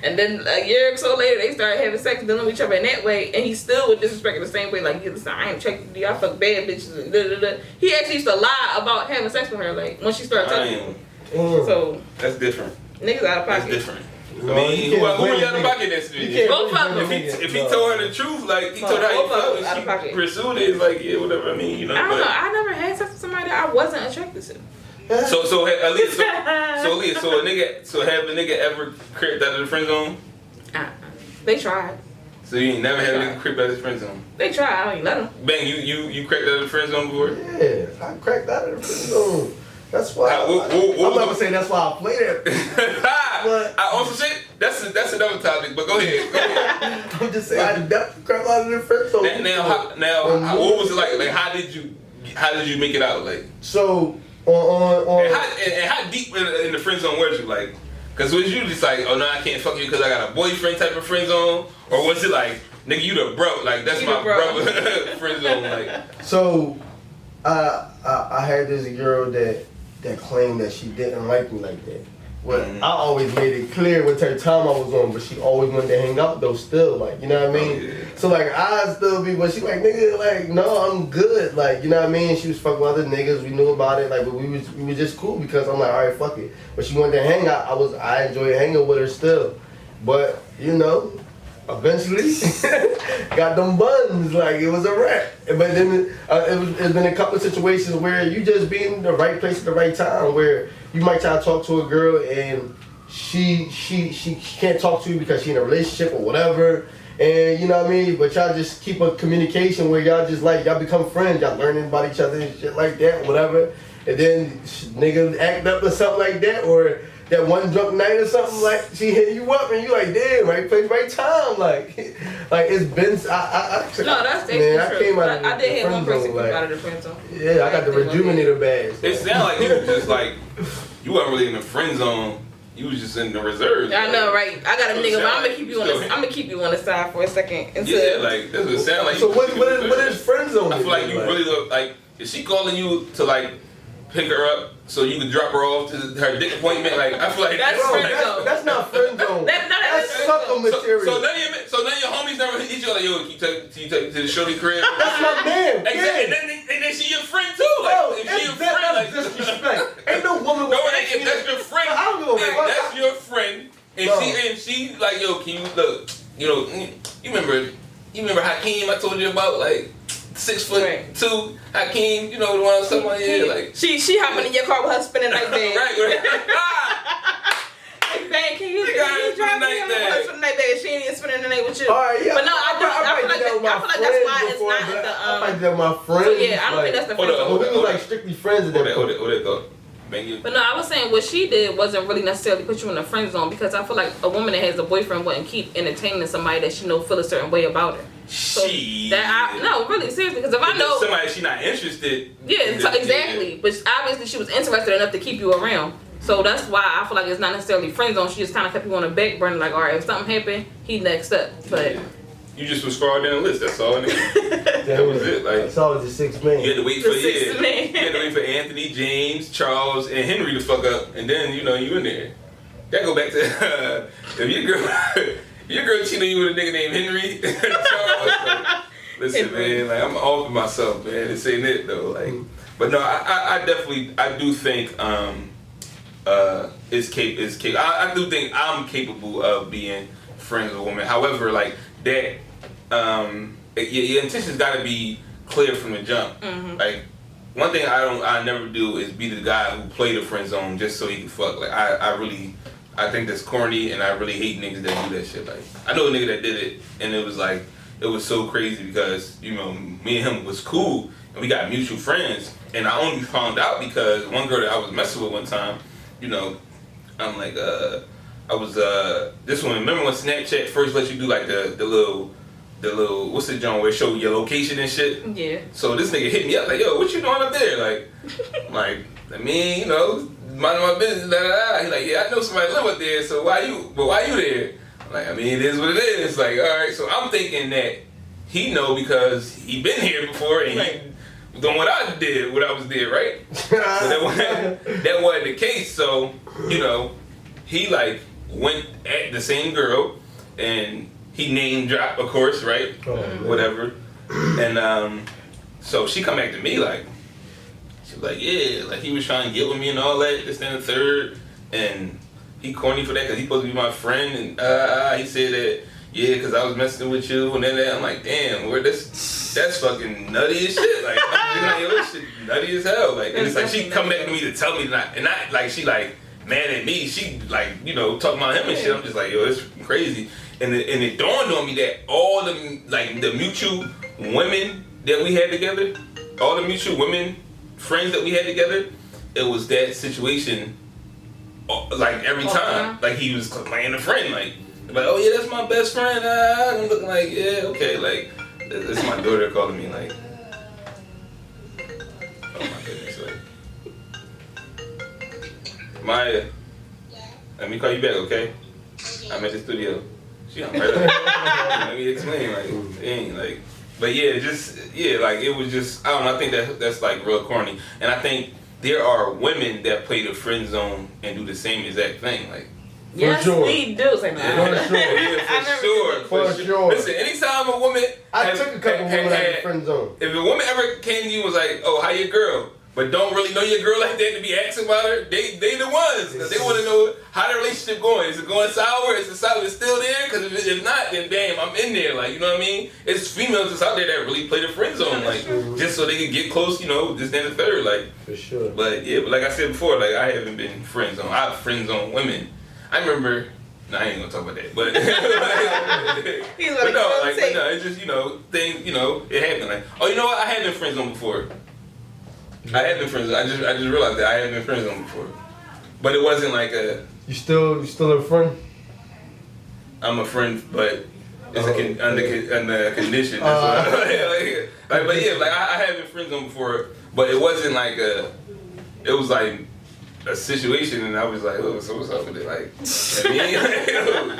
And then a year or so later, they started having sex, dealing with each other in that way, and he still would disrespect her the same way. Like, listen, I ain't checking you, I fuck bad bitches. And da, da, da. He actually used to lie about having sex with her, like, when she started telling him. So that's different. Niggas out of pocket. That's different. I mean, who are you out of pocket that situation? Both of them. If he told her the truth, like, he told her how he felt, and she pursued it, it's like, yeah, whatever, I mean, you know. I don't know, I never had sex with somebody that I wasn't attracted to. So Aliyah, so have a nigga ever crept out of the friend zone? They tried. So you ain't never had a nigga creep out of the friend zone? They tried, I ain't let them. Bang, you cracked out of the friend zone before? Yeah, I cracked out of the friend zone. That's why. I'm not gonna say that's why I played it. I also said that's another topic, but go ahead. I'm just saying I definitely cracked out of the friend zone. Now, what was it like? Like, how did you make it out? Like, so on and how deep in the friend zone were you? Like, because was you just like, oh no, I can't fuck you because I got a boyfriend type of friend zone, or was it like, nigga, you the bro? Like, that's my brother friend zone. Like, so I had this girl that claimed that she didn't like me like that. Well, I always made it clear what her time I was on, but she always wanted to hang out though still, like, you know what I mean? Yeah. So like I still be, but she like, nigga, like, no, I'm good, like, you know what I mean? She was fucking with other niggas, we knew about it, like, but we was just cool because I'm like, all right, fuck it. But she wanted to hang out, I enjoyed hanging with her still. But, you know, eventually, got them buns, like it was a wrap. But then it's been a couple of situations where you just be in the right place at the right time, where you might try to talk to a girl and she can't talk to you because she's in a relationship or whatever, and you know what I mean. But y'all just keep a communication where y'all just like y'all become friends, y'all learning about each other and shit like that, whatever. And then nigga act up or something like that, or that one drunk night or something, like she hit you up and you like, damn, right place, right time, like it's been. No, that's man, true. I came out of I did have one person like, come out of the friend zone. Yeah, I got the rejuvenator bags. it sounded like you was just like, you weren't really in the friend zone. You was just in the reserves. I know, right? I got a nigga, but I'm like gonna keep you on the side for a second. Yeah, like that's what it sound like. So what is friend zone? I feel like you really look like, is she calling you to like pick her up so you can drop her off to her dick appointment? Like, I feel like That's friend zone. That's not friend zone. That's sucker material. So then your homies never hit you like, yo, can you take to the shorty crib? That's my man. Exactly. And then she your friend too. Like, if she your friend, like, disrespect. Ain't no woman. No, if that's your friend, I don't give a fuck. That's your friend, and she like, yo, can you look? You know, you remember Hakeem I told you about, like 6'2" Hakeem, you know the one I was talking about, yeah, like she hopping in your car with her spinning night bag. right. Like, bang, can you drive me on her spinning night bag? She ain't even spinning the night with you. All right, yeah. But no, I feel like that's why it's not in the I might do that with my friends. So yeah, I don't think that's the friend zone. But we was like strictly friends at that point. Hold it. But no, I was saying what she did wasn't really necessarily put you in the friend zone, because I feel like a woman that has a boyfriend wouldn't keep entertaining somebody that she know feel a certain way about her. So no, really seriously, because if I know somebody she not interested, exactly. But obviously she was interested enough to keep you around. So that's why I feel like it's not necessarily friend zone. She just kind of kept you on the back burner, like, all right, if something happened, he next up. But you just was far down the list. That's all. That was it. Like, it's always the sixth man. You had to wait for Anthony, James, Charles, and Henry to fuck up, and then you in there. That go back to if your girl cheated on you with a nigga named Henry. Charles, like, listen, man, like I'm off of myself, man. This ain't it though. Like, but no, I definitely do think is capable. I do think I'm capable of being friends with a woman. However, like that, your intentions got to be clear from the jump. Mm-hmm. Like, one thing I never do is be the guy who play the friend zone just so he can fuck. Like, I think that's corny, and I really hate niggas that do that shit. Like, I know a nigga that did it, and it was so crazy because, me and him was cool, and we got mutual friends, and I only found out because one girl that I was messing with one time, I'm like, I was, this one, remember when Snapchat first let you do like the little, what's the joint where it show your location and shit? Yeah. So this nigga hit me up like, yo, what you doing up there? Like, I mean, minding my business, da da da. He's like, yeah, I know somebody live up there, so why you there? I'm like, I mean, it is what it is. Like, all right, so I'm thinking that he know because he been here before and he doing what I was there, right? So that wasn't the case. So, he like went at the same girl, and he name dropped, of course, right? Whatever. And so she come back to me like, she was like, yeah, like he was trying to get with me and all that, this and the third, and he corny for that because he supposed to be my friend, and he said that, yeah, because I was messing with you, and then that. I'm like, damn, that's fucking nutty as shit. Like, I'm like, yo, this shit nutty as hell. Like, and it's like she come back to me to tell me that, and not like she like mad at me. She like, you know, talking about him and shit. I'm just like, yo, it's crazy. And it dawned on me that all the like the mutual women that we had together, all the mutual women friends that we had together, it was that situation. Like every time, like he was playing a friend, like, oh yeah, that's my best friend. I'm looking like, yeah, okay, like, it's my daughter calling me, like, oh my goodness, like, Maya, let me call you back, okay? I'm at the studio. She on right up. Let me explain, like, dang, like, but yeah, just like it was just, I don't know. I think that's like real corny, and I think there are women that play the friend zone and do the same exact thing, like. Yes, sure. we do. Say that. Yeah, for sure. Listen, anytime a woman, I took a couple women out of the friend zone. If a woman ever came to you and was like, "Oh, how your girl?" but don't really know your girl like that to be asking about her, they the ones. Cause they want to know how the relationship going. Is it going sour? Is the sour still there? Because if not, then damn, I'm in there. Like, you know what I mean? It's females that's out there that really play the friend zone, like just so they can get close. You know, this, then, the third, like. For sure. But yeah, but like I said before, like I haven't been friend zone. I've friend zone women. I remember. No, I ain't gonna talk about that. But, no, it's just, you know, things, you know, it happened. Like, oh, you know what? I had been friend zone before. I had been friend zone. I just realized that I had been friend zone before. But it wasn't like a. You still a friend? I'm a friend, but it's under condition. That's what but yeah, like I had been friend zone before, but it wasn't like a. It was like a situation, and I was like, oh, so what's up with it? Like,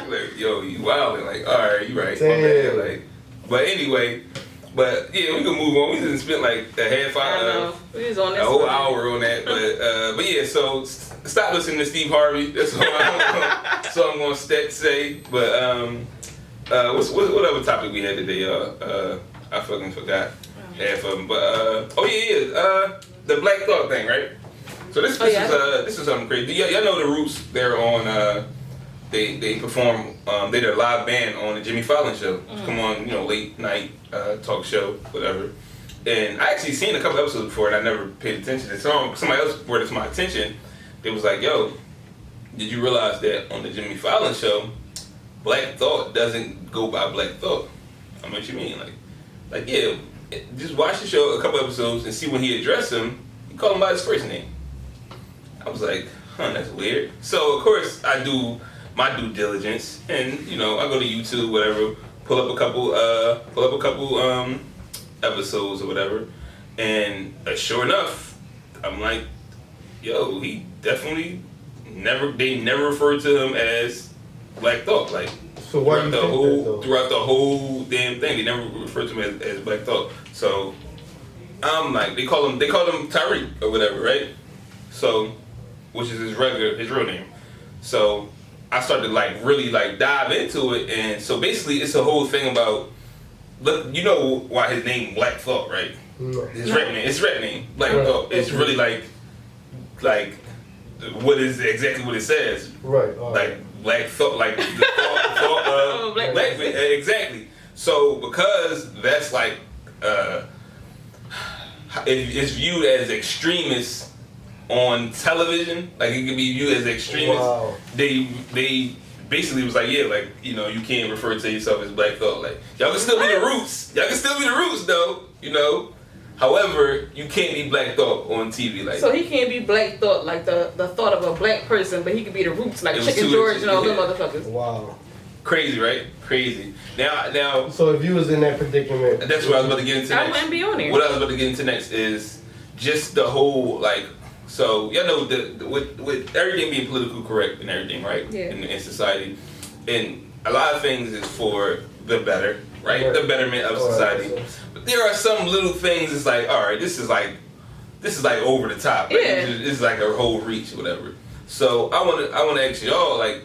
like yo, you wildin'. Like, all right, you right. My bad. Like, but anyway, but yeah, we can move on. We just spent like a half hour, a whole hour on that. But yeah, so stop listening to Steve Harvey. That's all I'm gonna say. But what other topic we had today, y'all? I fucking forgot half of them. But the Black Thought thing, right? So this is something crazy. Y'all know the Roots? They're on. They perform. They did a live band on the Jimmy Fallon show. Come on, you know, late night talk show, whatever. And I actually seen a couple episodes before, and I never paid attention. And somebody else brought it to my attention. It was like, yo, did you realize that on the Jimmy Fallon show, Black Thought doesn't go by Black Thought? I mean, what you mean, like yeah, just watch the show, a couple episodes, and see when he addressed him, he called him by his first name. I was like, that's weird. So of course I do my due diligence, and you know, I go to YouTube, whatever, pull up a couple episodes or whatever, and sure enough, I'm like, yo, he definitely they never referred to him as Black Thought. Like, so why throughout the whole damn thing, they never referred to him as Black Thought. So I'm like, they call him Tariq or whatever, right? So, which is his real name. So I started to really dive into it, and so basically it's a whole thing about, look, you know why his name Black Thought, right? His rap name, Black Thought. It's really like what is exactly what it says. Right. Like Black Thought, like the thought of black man. Exactly. So because that's it's viewed as extremist on television, like it can be viewed as extremist. Wow. They basically was like, yeah, like, you know, you can't refer to yourself as Black Thought. Like, y'all can still be the Roots. Y'all can still be the Roots though, you know. However, you can't be Black Thought on TV. Like, so he can't be Black Thought, like the thought of a black person, but he could be the Roots, like Chicken George and all them motherfuckers. Wow. Crazy, right? Crazy. Now. So if you was in that predicament, that's what I was about to get into next. I wouldn't be on here. What I was about to get into next is just the whole so y'all know with everything being politically correct and everything, right? Yeah. In society, and a lot of things is for the better, right? The betterment of society. But there are some little things. It's like, all right, this is like over the top. Like, this is like a whole reach, or whatever. So I want to ask y'all, like,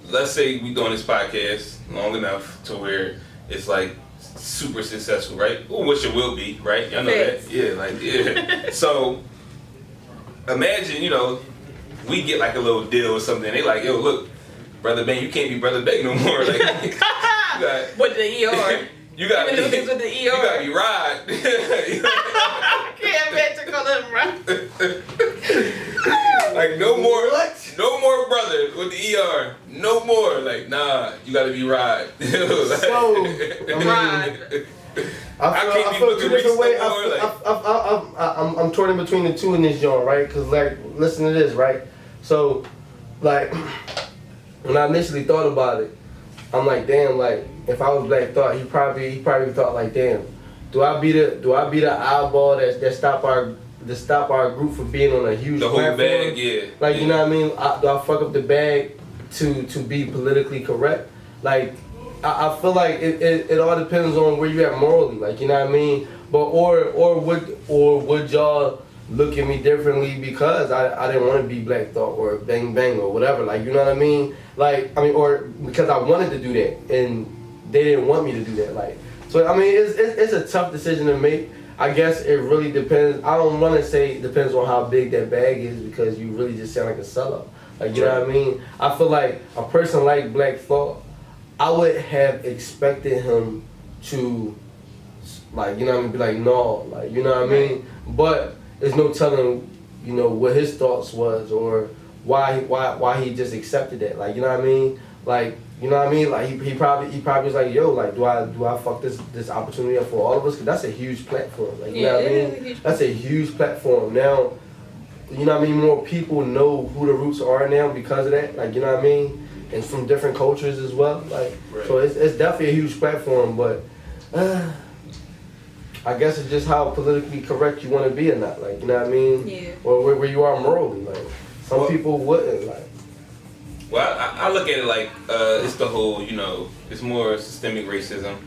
let's say we doing this podcast long enough to where it's like super successful, right? Ooh, which it will be, right? Y'all know that, yeah. So imagine, you know, we get like a little deal or something. They like, yo, look, Brother Bang, you can't be Brother Bang no more. Like, you got, with the ER. You gotta do things with the ER. You gotta be ride. I can't imagine calling him ride. Like no more, What? no more brother with the ER. No more. Like nah, you gotta be ride. So, Ride. I feel two different ways. I'm torn in between the two in this genre, right? Because, like, listen to this, right? So, like, when I initially thought about it, I'm like, damn, like, if I was Black Thought, he probably thought, like, damn, do I be the eyeball that stop our group from being on a huge the whole platform? bag, yeah. Like, yeah. you know what I mean? Do I fuck up the bag to be politically correct? Like, I feel like it all depends on where you at morally, like, you know what I mean? But or would y'all look at me differently because I didn't want to be Black Thought or Bang Bang or whatever, like, you know what I mean? Like, I mean, or because I wanted to do that and they didn't want me to do that, like. So I mean, it's a tough decision to make. I guess it really depends. I don't want to say it depends on how big that bag is because you really just sound like a sellout, like, you know what I mean? I feel like a person like Black Thought, I would have expected him to, like, you know what I mean, be like, no, like, you know what I mean? But there's no telling, you know, what his thoughts was or why he just accepted that, like, you know what I mean? Like, you know what I mean? Like, he probably was like, yo, like, do I fuck this opportunity up for all of us? Because that's a huge platform, like, you know what I mean? That's a huge platform. Now, you know what I mean? More people know who the Roots are now because of that, like, you know what I mean? And from different cultures as well, like, right. So it's definitely a huge platform, but I guess it's just how politically correct you want to be or not, like, you know what I mean? Yeah. Or where you are morally, like, some people wouldn't, like. Well, I look at it like it's the whole, you know, it's more systemic racism,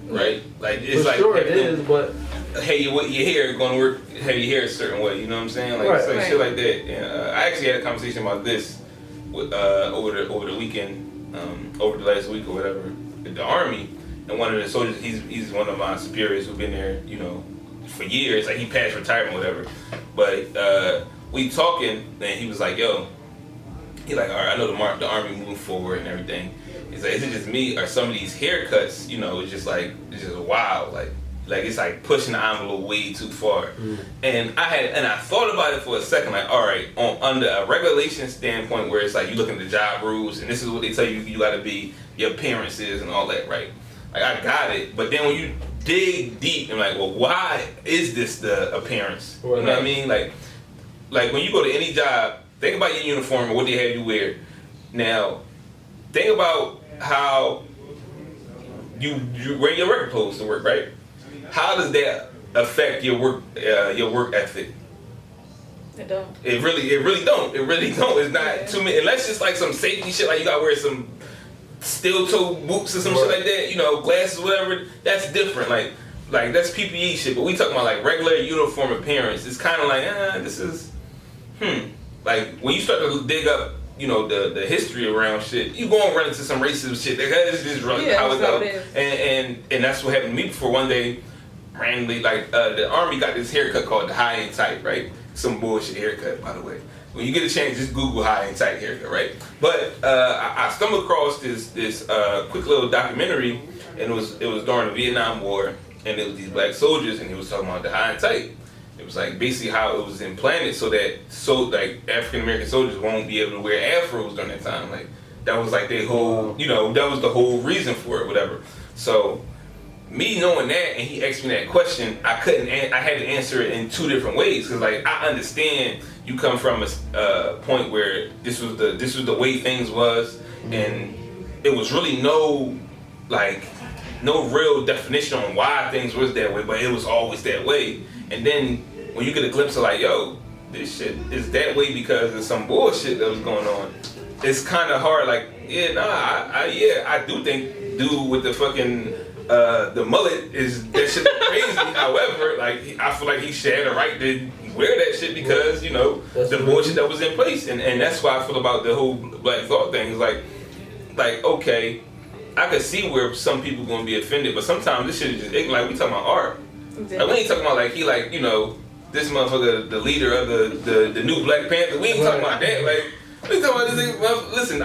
right? Like it's For like sure it is, but hey, your hair going to work, have your hair a certain way, you know what I'm saying? Like, right. It's like shit like that. And I actually had a conversation about this with, over the weekend, over the last week or whatever, with the Army, and one of the soldiers, he's one of my superiors who've been there, you know, for years. Like, he passed retirement or whatever. But we talking, and he was like, yo, he like, all right, I know the Army moving forward and everything. He's like, is it just me or some of these haircuts, you know, it's just wild, like it's like pushing the envelope way too far. And I thought about it for a second, like, all right, under a regulation standpoint where it's like you look at the job rules and this is what they tell you gotta be, your appearances and all that, right? Like, I got it, but then when you dig deep and like, well, why is this the appearance? You know what I mean? Like when you go to any job, think about your uniform and what they have you wear. Now, think about how you wear your work clothes to work, right? How does that affect your work ethic? It don't. It really don't. It's not too many, unless it's like some safety shit, like you gotta wear some steel toe boots or some shit like that, you know, glasses, whatever. That's different. Like that's PPE shit. But we talking about like regular uniform appearance. It's kind of like, this is, Like, when you start to dig up, you know, the history around shit, you gonna run into some racist shit. That's just how it goes. And that's what happened to me before. One day, randomly, like, the Army got this haircut called the high and tight, right? Some bullshit haircut, by the way. When you get a chance, just Google high and tight haircut, right? But I stumbled across this quick little documentary, and it was during the Vietnam War, and it was these black soldiers, and he was talking about the high and tight. It was like basically how it was implanted so like African American soldiers won't be able to wear afros during that time. Like, that was like their whole, you know, that was the whole reason for it, whatever. So me knowing that, and he asked me that question, I had to answer it in two different ways, because like, I understand you come from a point where this was the way things was, and it was really no real definition on why things was that way, but it was always that way. And then when you get a glimpse of like, yo, this shit is that way because of some bullshit that was going on, it's kind of hard. Like, I do think dude with the fucking the mullet is that shit crazy. However, like, I feel like he should have the right to wear that shit because, you know, the bullshit that was in place. And that's why I feel about the whole Black Thought thing. It's like, okay, I could see where some people gonna be offended, but sometimes this shit is just, like, we talking about art. Exactly. Like, we ain't talking about, like, he, like, you know, this motherfucker, the leader of the new Black Panther. We ain't talking about that. Like, we talking about this thing. Listen,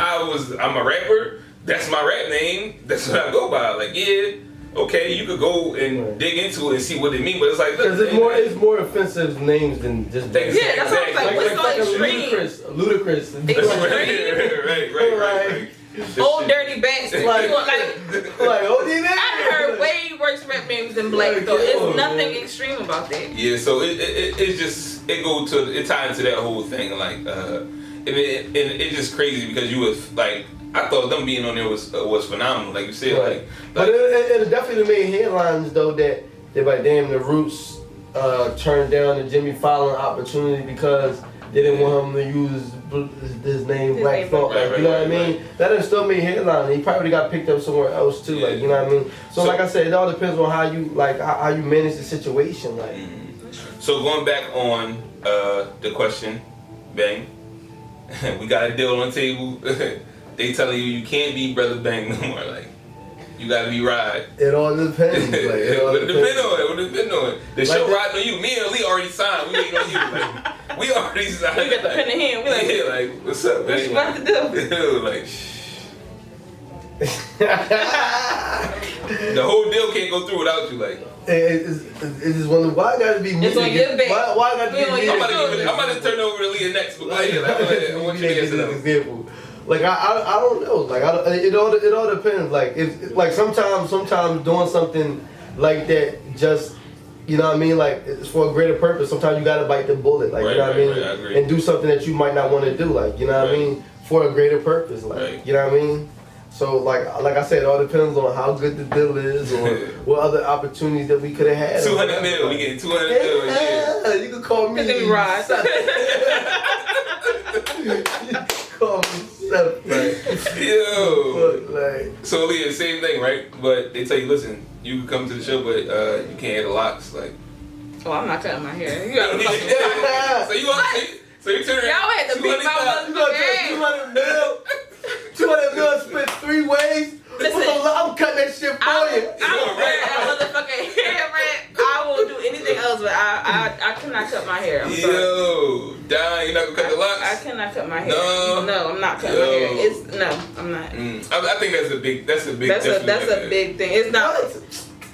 I'm a rapper. That's my rap name. That's what I go by. Like, yeah, okay, you could go and dig into it and see what it means, but it's like, because it's more offensive names than just that. Yeah, that's what I'm like. What's so extreme? Ludicrous. Right. Old dirty bastard. Like OD I've heard way worse rap names than Black Thought. It's nothing extreme about that. Yeah, so it's just it ties into that whole thing, like and it's just crazy because you was like, I thought them being on there was phenomenal, like you said, like but it definitely made headlines though that they're like, damn, the Roots turned down the Jimmy Fallon opportunity because they didn't want him to use his name Black Thought. Like, you know what I mean? That still made headlines. He probably got picked up somewhere else too. Like, you know what I mean? So like I said, it all depends on how you manage the situation. Like, so going back on the question, Bang, we got a deal on the table. They telling you can't be Brother Bang no more. Like, you gotta be Rod. It all depends. Like, it depend on it. The show riding on you. Me and Ali already signed. We waiting on you. Like, we already signed. We got the pen in hand. We like, yeah, like, what's up, man? What you about to do? Like, the whole deal can't go through without you. Like, it's just wondering why I gotta be me. It's on your back. Why I gotta be me? I'm about to turn over to Leah next. But like, I want you to answer that example. Like I don't know. Like it all depends. Like if like sometimes doing something like that just, you know what I mean, like it's for a greater purpose. Sometimes you gotta bite the bullet. Like, you know what I mean, I agree. and do something that you might not want to do. Like, you know what I mean, for a greater purpose. Like, you know what I mean. So like I said, it all depends on how good the deal is or what other opportunities that we could have had. 200 mil. We getting 200 mil. Yeah, you can call me. Rod. Call me stuff, like, yo. Like, so Leah, same thing, right? But they tell you, listen, you can come to the show, but you can't have the locks, like. Oh, I'm not cutting my hair. You gotta So you turn around. Y'all had to beat my motherfucking ass. 200 mil split 3 ways. Listen, I'm cutting that shit for you. I will wear that motherfucking hair wrap. I will do anything else, but I cannot cut my hair. I'm sorry. Yo, Don, you're not gonna cut the locks? I cannot cut my hair. No, I'm not cutting my hair. I'm not. I think that's a big That's a big thing. It's not.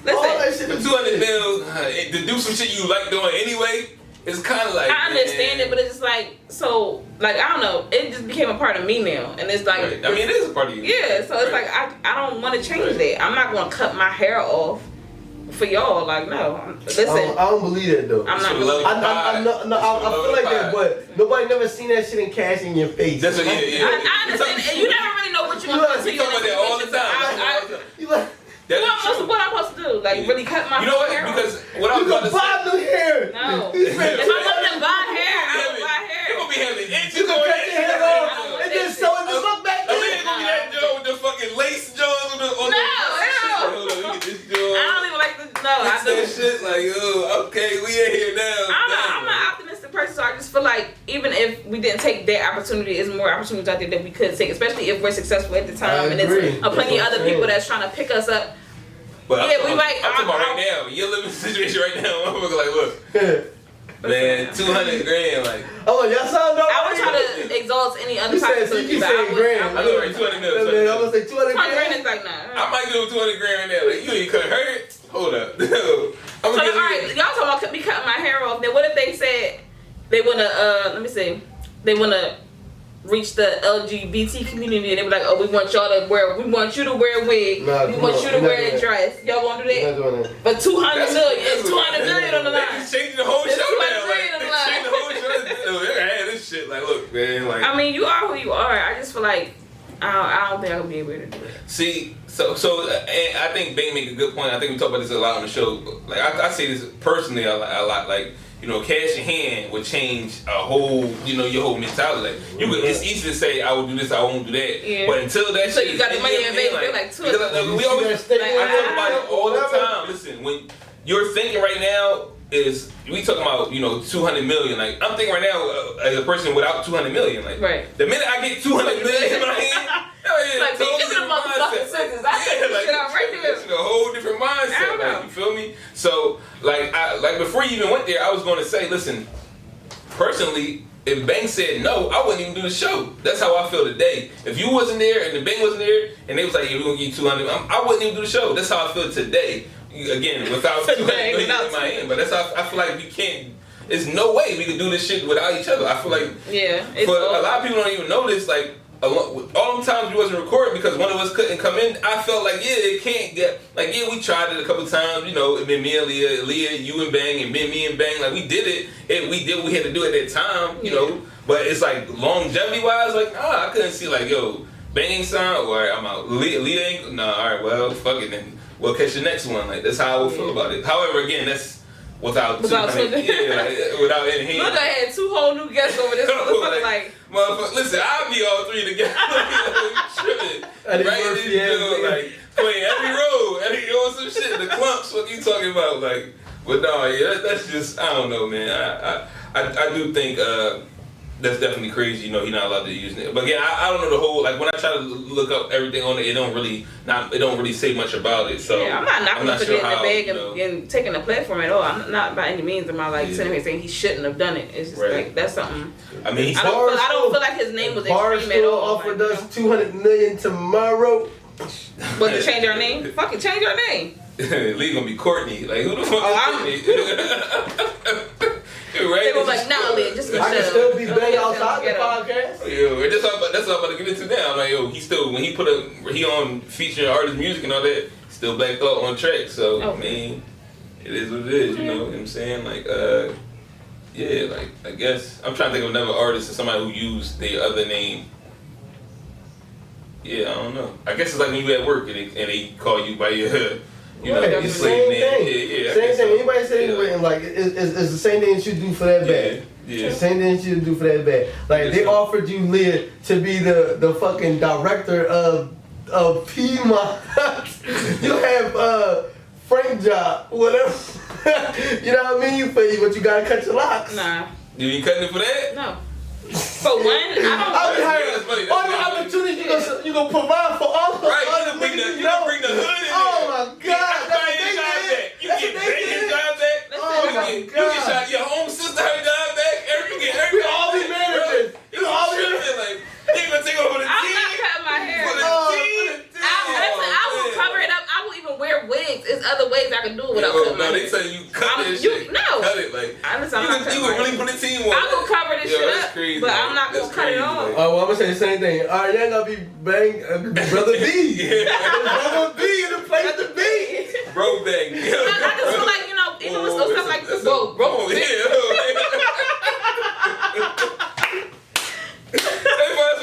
Listen, for 200 mil to do some shit you like doing anyway, it's kind of like. I understand it, but it's just like, so, like, I don't know. It just became a part of me now, and it's like. Right. I mean, it is a part of you. Yeah, so it's like I don't want to change that. I'm not gonna cut my hair off for y'all. Like, no. Listen, I don't believe that though. I'm not. I feel like that, but nobody never seen that shit in cash in your face. That's what. Yeah. I understand, and you never really know what you're gonna do. You talk about that all the time. What I'm supposed to do? Like, really cut my hair? You know what? Because what I'm about to say. buy new hair. No. If I want to buy hair, I will buy hair. You're gonna be having inches. You can cut your hair off and just sew it. Just look back. I mean, it's gonna be that joint with the fucking lace joints on the. No. Hold on, get this joint. I don't even like this. No, I do. That shit like, oh, okay, we in here now. I'm an optimistic person, so I just feel like even if we didn't take that opportunity, there's more opportunities out there that we could take, especially if we're successful at the time, and there's plenty of other people that's trying to pick us up. But yeah, we might. I'm talking about right now. You're living the situation right now. Motherfucker, like, look, man, 200 grand, like. Oh, y'all sound no. I would try to exalt any other possibility. You saying grand? I know, right? 200 mil. I'm gonna say 200 grand is like, nah. I might give him 200 grand right now. Like, you ain't couldn't hurt it. Hold up. So, alright, y'all talking about me cutting my hair off. Then what if they said they wanna they wanna reach the LGBT community and they were like, oh, we want you to wear a wig, we want you to wear a dress. Y'all gonna do that? Not doing that. But 200 million, it's 200 million on the line. They changing the whole show now. Like, on the they changing the whole show. Hey, this shit, like, look, man, like. I mean, you are who you are. I just feel like I don't think I would be able to do it. See, so and I think Bang make a good point. I think we talk about this a lot on the show. Like, I say this personally a lot. Like, you know, cash in hand would change a whole, you know, your whole mentality. Like, it's easy to say, I will do this, I won't do that. Yeah. But until that so shit you got the money in bank, like we always, I talk about it all the time. Listen, when you're thinking right now, is we talking about 200 million. Like I'm thinking right now as a person without 200 million. Like the minute I get 200 million in my hand, like totally give me the motherfucking sentence. That's like, shit out right there. It's a whole different mindset. Like, you feel me? So like before you even went there, I was going to say, listen, personally, if Bang said no, I wouldn't even do the show. That's how I feel today. If you wasn't there and the Bang wasn't there and they was like, yeah, we're gonna give you 200, I wouldn't even do the show. That's how I feel today. Again, without 200 million in my hand. But that's how I feel like we can't. There's no way we could do this shit without each other. I feel like for a lot of people don't even know this. Like all them times we wasn't recording because one of us couldn't come in. I felt like it can't get like we tried it a couple times. It been me and Aliyah, you and Bang, and been me and Bang. Like we did it. We did what we had to do at that time. You know. But it's like longevity wise, like I couldn't see like Bang ain't signed. All right, I'm out. Aliyah ain't. Nah, all right, well fuck it then. We'll catch the next one. Like that's how I would feel about it. However, again, that's without without any hand. Look, I had 2 whole new guests over this motherfucker. Like, motherfucker, listen, I'll be all 3 together. Tripping, right? Like playing every role, some shit. The clumps. What you talking about? Like, but no, that's just I don't know, man. I do think. That's definitely crazy. You're not allowed to use it. But again, I don't know the whole when I try to look up everything on it, it don't really say much about it. So I'm not knocking him for sure getting the bag and taking the platform at all. I'm not by any means am I sitting here saying he shouldn't have done it. It's just like that's something. I mean, I don't feel like his name was extreme at all. Offered us 200 million tomorrow. But to change our name? Fucking change our name. Lee gonna be Courtney. Like who the fuck is Courtney? Right? They were like, nah, Aliyah, just I can still be Bang outside the podcast. That's what I'm about to get into now. I'm like, he still when he on featuring artist music and all that, still Black Thought on track. So I mean, it is what it is. You know what I'm saying? Like, like I guess I'm trying to think of another artist or somebody who used their other name. Yeah, I don't know. I guess it's like when you at work and they call you by your. Your slave name. Same thing. Anybody say anything like it's the same thing that you do for that bag. Yeah. The same thing that you do for that bag. Like they offered you Leah to be the fucking director of Piedmont. You have Frank job, whatever. You know what I mean? But you gotta cut your locks. Nah. You ain't cutting it for that? No. For one, all the opportunities you gonna provide for all the other niggas. You gonna bring the hood in. Oh my God, You get Bacon's job back. Oh my God. You get shot your home sister her job back. We all be managers. You all be like they gonna take over the team. I'm not cutting my hair. I will cover it up. I will even wear wigs. There's other ways I can do it without cutting my hair. No, they tell you cut this shit. No. Cut it like. You would really put a team on. I will cover this shit up, crazy, but I'm not gonna cut it off. Oh, well, I'm gonna say the same thing. All right, y'all gonna be Bang, Brother B. Brother B in the place to be. Bro Bang. I just feel like, even with stuff like this, bro. Where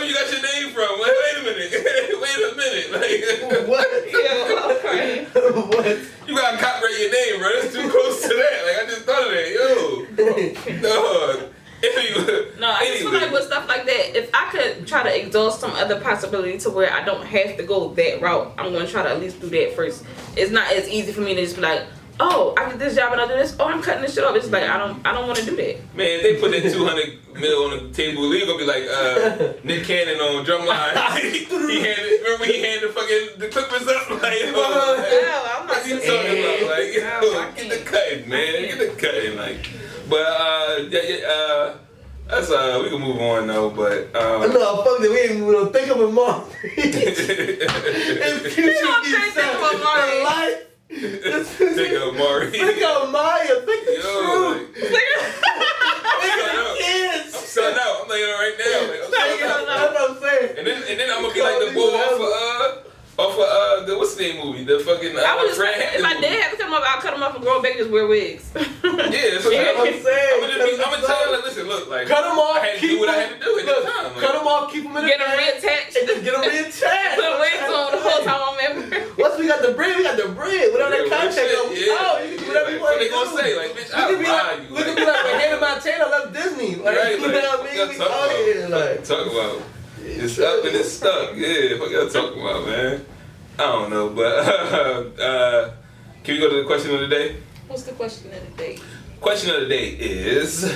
you got your name from? Wait a minute. Like what? Okay. What? You gotta copyright your name, bro. That's too close to that. Like I just thought of that. No, I just feel like with stuff like that, if I could try to exhaust some other possibility to where I don't have to go that route, I'm gonna try to at least do that first. It's not as easy for me to just be like, oh, I get this job and I do this. Oh, I'm cutting this shit off. It's like I don't want to do that. Man, if they put that 200 mil on the table, Lee gonna be like Nick Cannon on drumline. Remember he handed the Clippers up like, I'm not what you talking about? Like, get the cutting, man. Get the cutting, like. But that's we can move on though. But no, fuck that. We ain't moving on. Think of a mom. Think of Mari. Think of Maya. Think of True. Think of kids. I'm selling out. I'm laying it right now. That's what I'm saying. And then I'm gonna be like the bull off of the what's the name movie? The fucking if I did have to cut them off, I'll cut them off and grow back, just wear wigs. Yeah, that's what I'm saying. I'm gonna tell you, like, listen, look, like cut them off. I had to do what I had to do at the time. Cut them off, keep them in the get them reattached. Get them reattached. Put wigs on the whole time I'm ever. Once we got the bread, Without that contract, you can do whatever you want to do. What they gonna say? Like, bitch, I'll buy you. We could be like, Hannah Montana left Disney. Like, you know what I mean? We out here, like. Talk about. It's up and it's stuck. Yeah, what y'all talking about, man? I don't know, but can we go to the question of the day? What's the question of the day? question of the day is,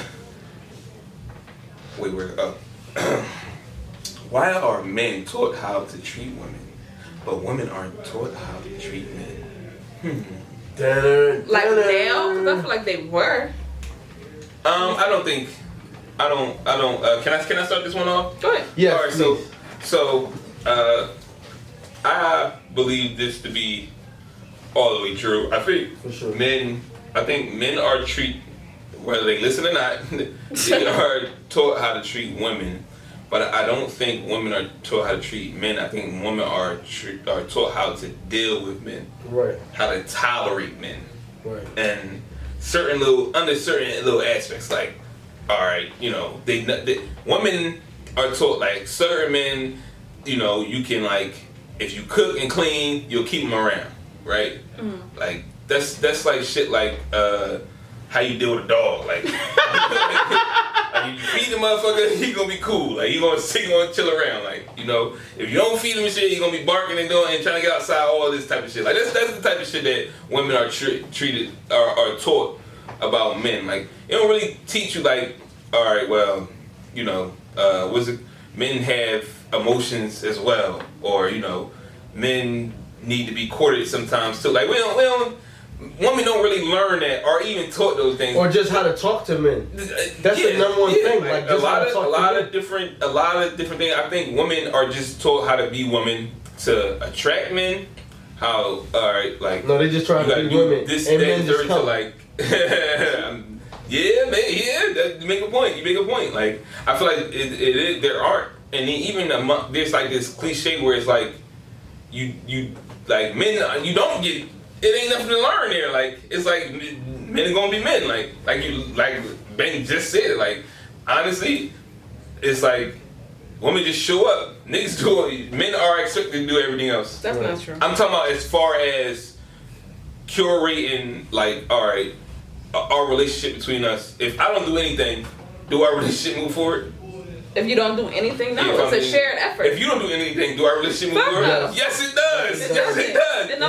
why are men taught how to treat women, but women aren't taught how to treat men? Like now, because I feel like they were. I don't. Can I start this one off? Go ahead. Yeah. All right. So, I believe this to be all the way true. I think For sure. men are treated, whether they listen or not, they are taught how to treat women. But I don't think women are taught how to treat men. I think women are taught how to deal with men, Right. how to tolerate men, Right. and under certain little aspects. Like, all right, you know, they women are taught like certain men, you know, you can like if you cook and clean, you'll keep them around, right? Like that's like shit like how you deal with a dog, like. Like you feed the motherfucker, he gonna be cool. Like he gonna chill around. Like, you know, if you don't feed him and shit, he gonna be barking and doing and trying to get outside. All this type of shit. Like that's the type of shit that women are treated are taught about men. Like it don't really teach you like, all right, well, you know, men have emotions as well, or you know, men need to be courted sometimes too. Like we don't. Women don't really learn that or even taught those things. Or just how to talk to men. That's the number one thing. Like a lot of different things. I think women are just taught how to be women to attract men. How no, they just try to be women. This and that, men just come. like yeah, man, yeah. You make a point. Like I feel like it is their art, and even there's like this cliche where it's like you like men you don't get. It ain't nothing to learn there. Like it's like men are gonna be men. Like Ben just said. Like honestly, it's like women just show up. Niggas do it. Men are expected to do everything else. That's not true. I'm talking about as far as curating. Like all right, our relationship between us. If I don't do anything, do our relationship move forward? If you don't do anything, no, it's a shared effort. If you don't do anything, do our relationship move forward? No. Yes, it does. It Yes, it does. It You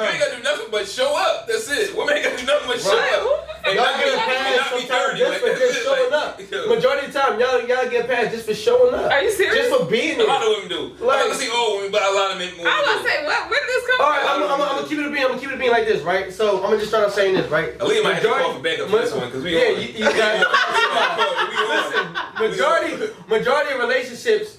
ain't got to do nothing but show up. That's it. Women ain't got to do nothing but show up. And Y'all not get a be pass dirty. sometimes just for just showing up. Yo. Majority of the time, y'all get a pass just for showing up. Are you serious? Just for being A there. lot of women do. I'm not gonna say all women, but a lot of men. I was gonna say, where did this come All right, from? I'm gonna keep it a being like this, right? So I'm gonna just start off saying this, right? Aliyah might have to call for backup for this one because we on. you got majority of relationships,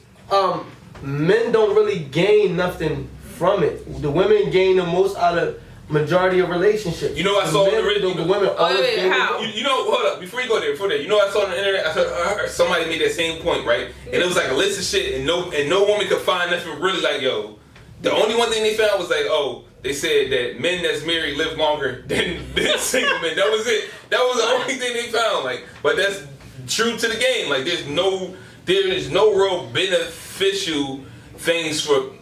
men don't really gain nothing from it. The women gain the most out of majority of relationships. You know what I saw on the radio? The women always gain how? You know, hold up, before you go there, you know what I saw on the internet? I heard somebody made that same point, right? And it was like a list of shit, and no woman could find nothing really like, yo. The only one thing they found was like, oh, they said that men that's married live longer than single men. That was it. That was the only thing they found. Like, but that's true to the game. Like, there is no real beneficial things for.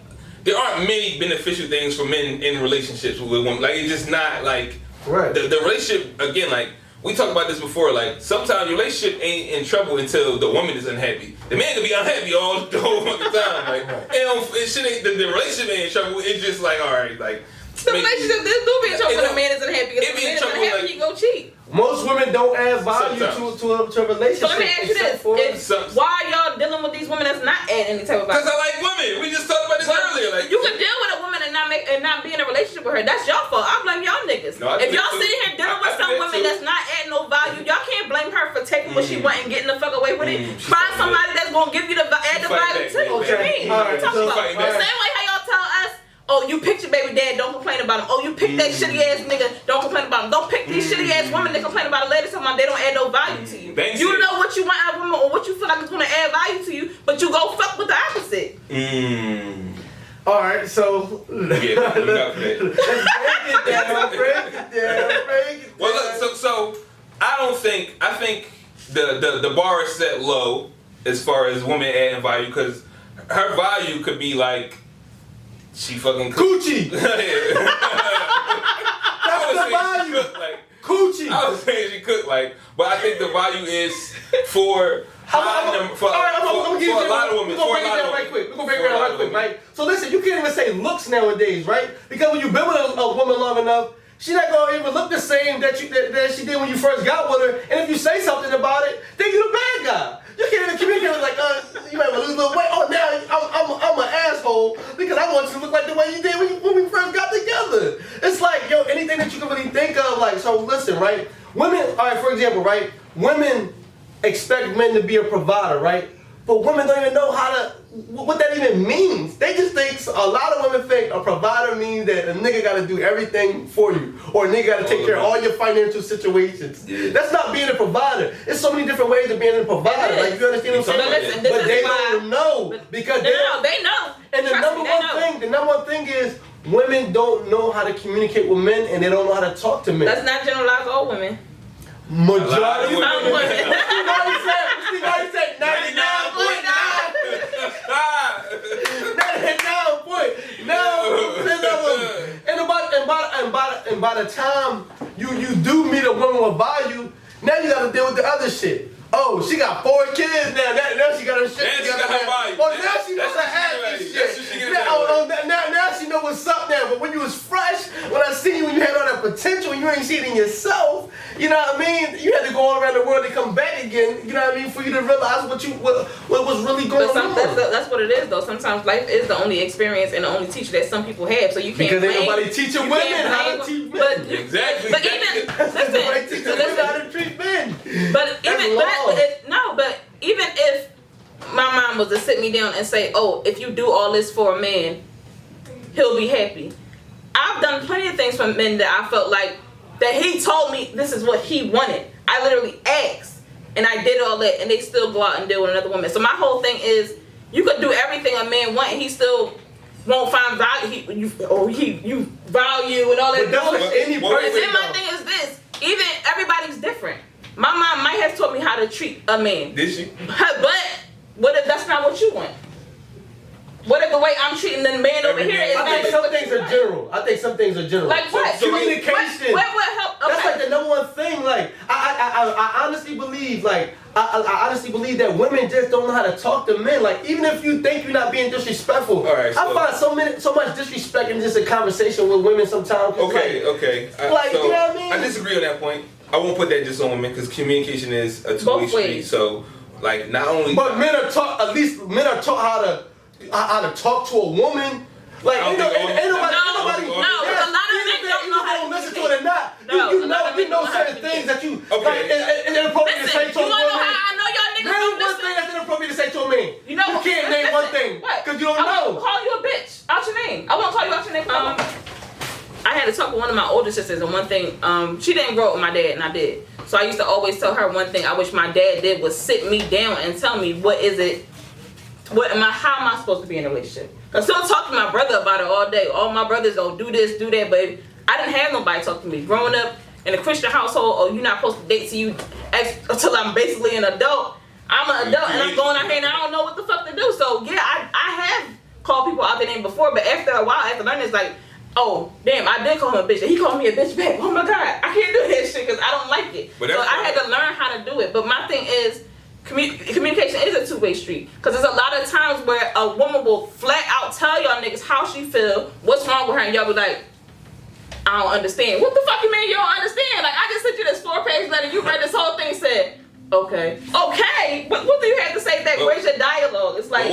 There aren't many beneficial things for men in relationships with women. Like, it's just not like right. The relationship again. Like we talked about this before. Like sometimes your relationship ain't in trouble until the woman is unhappy. The man can be unhappy all the whole fucking time. Like it shit ain't the relationship ain't in trouble. It's just like all right, like the relationship do be in trouble when the man isn't happy. Because if the man isn't happy, like, he go cheat. Most women don't add value to a relationship. So let me ask you this: why are y'all dealing with these women that's not adding any type of value? Because I like women. We just talked about this earlier. Like you can deal with a woman and not be in a relationship with her. That's your fault. I blame y'all niggas. No, if y'all sitting here dealing with some women that's not adding no value, y'all can't blame her for taking what she want and getting the fuck away with it. Find somebody that's gonna give you add the value to you. What you mean? What you talking about? The same way how y'all tell us. Oh, you picked your baby dad, don't complain about him. Oh, you picked that shitty ass nigga, don't complain about him. Don't pick these shitty ass women that complain about a lady sometimes they don't add no value to you. You know what you want out of a woman or what you feel like is gonna add value to you, but you go fuck with the opposite. Alright, so let's break it down. Well, look, so I think the bar is set low as far as women adding value because her value could be like she fucking coochie. That's the value. Coochie. I was saying she cooked but I think the value is for a lot of women. We're gonna break it down right quick. So listen, you can't even say looks nowadays, right? Because when you've been with a woman long enough, She not gonna even look the same that she did when you first got with her. And if you say something about it, then you the bad guy. You can't even communicate with like, you might lose a little weight. Oh, now I'm an asshole because I want you to look like the way you did when we first got together. It's like, yo, anything that you can really think of. Like, so listen, right? Women, all right, for example, right? Women expect men to be a provider, right? But women don't even know what that even means. They just think, a lot of women think a provider means that a nigga gotta do everything for you. Or a nigga gotta take care of all your financial situations. Yeah. That's not being a provider. There's so many different ways of being a provider. Like, you understand what I'm saying? But they don't know. Because they know. And the number one thing is, women don't know how to communicate with men and they don't know how to talk to men. Let's not generalize all women. Majority of women. Steve Harvey said 99.9%. And by the time you do meet a woman with value, now you gotta deal with the other shit. Oh, she got 4 kids now. Now she got her shit together. Oh, now she knows how to have this shit. Now she know what's up now. But when you was fresh, when I see you and you had all that potential and you ain't see it in yourself, you know what I mean? You had to go all around the world to come back again, you know what I mean, for you to realize what was really going on. That's what it is, though. Sometimes life is the only experience and the only teacher that some people have, so you can't because ain't nobody teaching women how to teach men. Exactly. But even nobody teaching women how to treat men. But even if my mom was to sit me down and say, oh, if you do all this for a man, he'll be happy. I've done plenty of things for men that I felt like that he told me this is what he wanted. I literally asked and I did all that and they still go out and deal with another woman. So my whole thing is you could do everything a man wants and he still won't find value. You value and all that. But that's any person. Then my thing is this, even everybody's different. My mom might have taught me how to treat a man. Did she? But what if that's not what you want? What if the way I'm treating the man over here is I think some things are general. Like what? Communication. What help? Okay. That's like the number one thing. Like I honestly believe, I honestly believe that women just don't know how to talk to men. Like even if you think you're not being disrespectful, I find so much disrespect in just a conversation with women sometimes. Okay. So, you know what I mean? I disagree on that point. I won't put that just on women because communication is a two-way street. So like not only. But men are taught how to talk to a woman. Like ain't nobody. No, a lot of men don't know how to listen to it or not. You know certain things that you like. It's inappropriate to say to a woman. You wanna know how I know y'all niggas don't listen? Name one thing that's inappropriate to say to a man. You know, you can't name one thing because you don't know. I won't call you a bitch out your name. I won't call you out your name. I had to talk with one of my older sisters, and one thing, she didn't grow up with my dad, and I did. So I used to always tell her one thing I wish my dad did was sit me down and tell me how am I supposed to be in a relationship? I still talk to my brother about it all day. All my brothers go do this, do that, but I didn't have nobody talk to me. Growing up in a Christian household, you're not supposed to date until I'm basically an adult. I'm an adult and I'm going out here and I don't know what the fuck to do. So yeah, I have called people out their name before, but after a while, after learning, it's like, oh, damn, I did call him a bitch. He called me a bitch back. Oh my God, I can't do that shit because I don't like it. So I had to learn how to do it. But my thing is, communication is a two-way street. Because there's a lot of times where a woman will flat out tell y'all niggas how she feel, what's wrong with her, and y'all be like, I don't understand. What the fuck you mean you don't understand? Like, I just sent you this 4-page letter, you read this whole thing, said, okay. Okay, what do you have to say back? Where's your dialogue? It's like...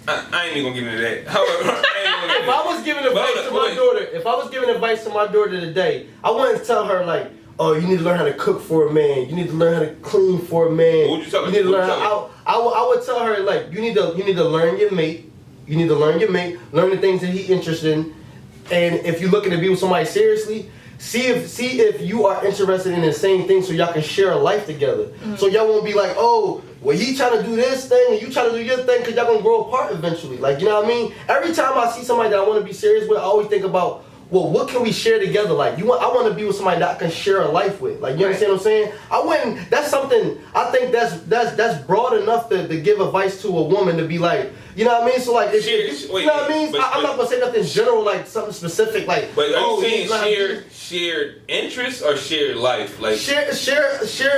I ain't even gonna get into that. However, if I was giving advice to my daughter today, I wouldn't tell her like, oh, you need to learn how to cook for a man. You need to learn how to clean for a man. What would you tell her? You need to learn how. I would tell her like, you need to learn your mate. You need to learn your mate. Learn the things that he's interested in, and if you're looking to be with somebody seriously, see if you are interested in the same thing, so y'all can share a life together. Mm-hmm. So y'all won't be like, oh, well, he trying to do this thing and you trying to do your thing, because y'all gonna grow apart eventually. Like, you know what I mean? Every time I see somebody that I want to be serious with, I always think about, well, what can we share together? Like, I want to be with somebody that I can share a life with. Like, you understand what I'm saying? That's something, I think that's broad enough to give advice to a woman to be like, you know what I mean? So like, you know what I mean? I'm not gonna say nothing general, like something specific, like. But are you saying shared interests or shared life? Like share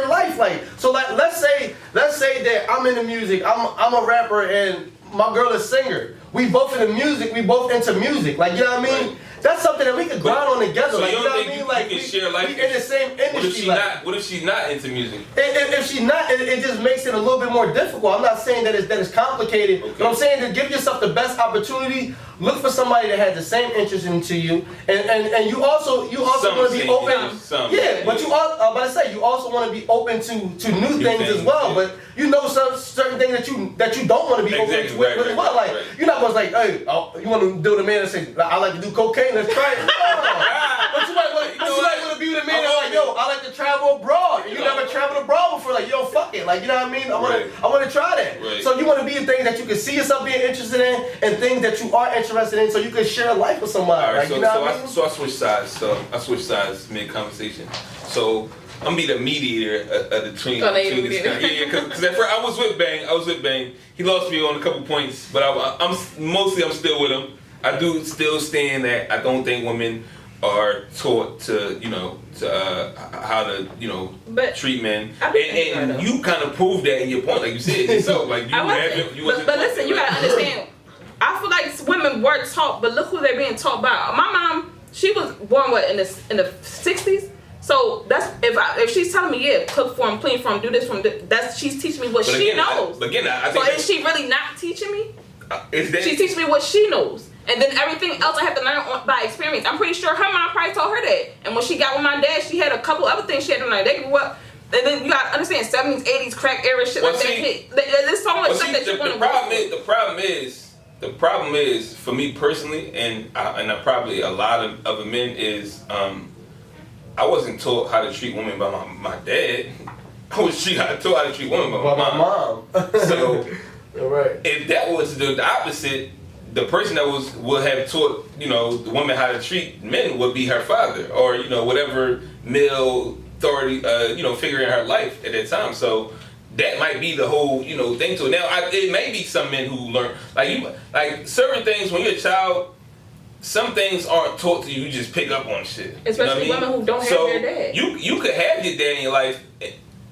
life, like. So like, let's say that I'm in the music, I'm a rapper, and my girl is a singer. We both in the music, we both into music, like, you know what I mean? Right. that's something that we can grind on together. So like, you you don't know what I think mean? you Like, can share life? we in the same industry. What if she's not into music? If she's not, it just makes it a little bit more difficult. I'm not saying that it's complicated, but I'm saying to give yourself the best opportunity. Look for somebody that has the same interest into you, and you also want to be open. But you also want to be open to new things as well. Yeah. But you know some certain things that you don't want to be open to as well. Like you're not going to hey, you want to do the man and say I like to do cocaine. Let's try it. But you might want to be the man that's like, yo, I like to travel abroad. You never traveled abroad before. Like, yo, fuck it. Like, you know what I mean? I want to try that. Right. So you want to be in things that you can see yourself being interested in and things that you are interested in so you can share a life with somebody. All right, like, you know what I mean? So I switched sides mid-conversation. So I'm going to be the mediator of the between this kind. Yeah, because at first I was with Bang. He lost me on a couple points, but I'm still with him. I do still stand that I don't think women are taught to, how to, treat men. And you kind of proved that in your point, like you said yourself. Like you wasn't. But listen, you gotta understand. I feel like women were taught, but look who they're being taught by. My mom, she was born in the 60s. So that's if she's telling me, cook for him, clean for him, do this for him. She's teaching me what she knows. I think. So is she really not teaching me? She's teaching me what she knows. And then everything else I have to learn by experience. I'm pretty sure her mom probably told her that. And when she got with my dad, she had a couple other things she had to learn. They grew up, and then you gotta understand 70s, 80s, crack era, shit like that. There's so much stuff that you want to The problem is, for me personally, and probably a lot of other men is, I wasn't taught how to treat women by my dad. I was taught how to treat women by my mom. So, right. If that was the opposite, the person that would have taught the woman how to treat men would be her father, or whatever male authority figure in her life at that time. So that might be the whole thing to it. Now it may be some men who learn like certain things when you're a child. Some things aren't taught to you. You just pick up on shit. Especially women who don't have their dad. You could have your dad in your life.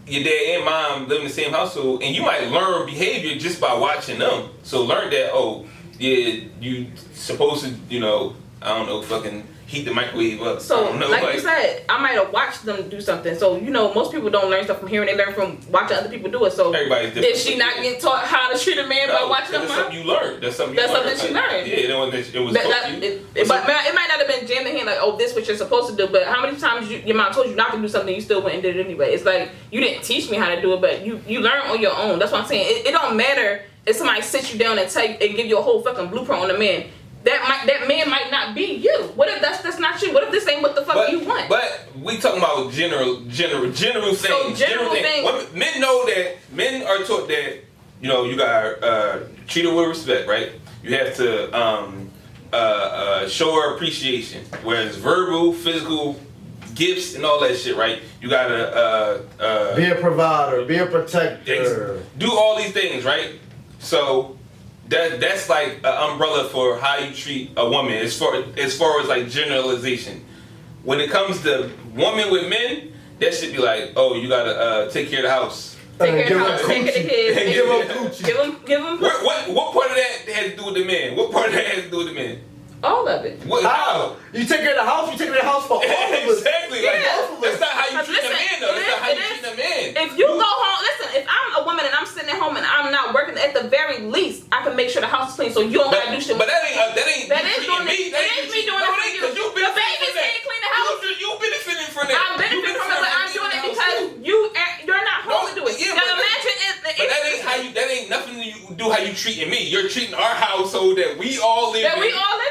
Your dad and mom live in the same household, and you might learn behavior just by watching them. So learn that, you supposed to, fucking heat the microwave up. So, like you said, I might have watched them do something. So, most people don't learn stuff from hearing. They learn from watching other people do it. So, everybody's different. Is she not getting taught how to treat a man by watching them? That's something you learned. That's something she learned. Yeah, it was taught to you. It might not have been jammed in hand like, this is what you're supposed to do. But how many times your mom told you not to do something, you still went and did it anyway? It's like, you didn't teach me how to do it, but you learn on your own. That's what I'm saying. It don't matter if somebody sits you down and give you a whole fucking blueprint on a man. That man might not be you. What if that's not you? What if this ain't what the fuck you want? But we talking about general things. So general things. Men are taught that you gotta treat her with respect, right? You have to show her appreciation, whereas verbal, physical gifts and all that shit, right? You gotta be a provider, be a protector, do all these things, right? So. That's like an umbrella for how you treat a woman as far as like generalization. When it comes to women with men, that should be like, you gotta take care of the house. Take care of the house, take care of the kids. And give them coochie. Give them. What part of that has to do with the man? What part of that has to do with the man? All of it. How? You take care of the house, you take care of the house for all of us. Exactly. That's not how you treat a man, though. That's not how you treat a man. If you go home, listen, if I'm a woman and I'm sitting at home and I'm not working, at the very least, I can make sure the house is clean so you don't gotta do shit. But that ain't That is doing me. That is me doing it for you. The babies can't clean the house. You benefiting from that. I'm benefiting from it, but I'm doing it because you're not home to do it. Now imagine but that ain't nothing to do how you treating me. You're treating our household that we all live in. That we all live in.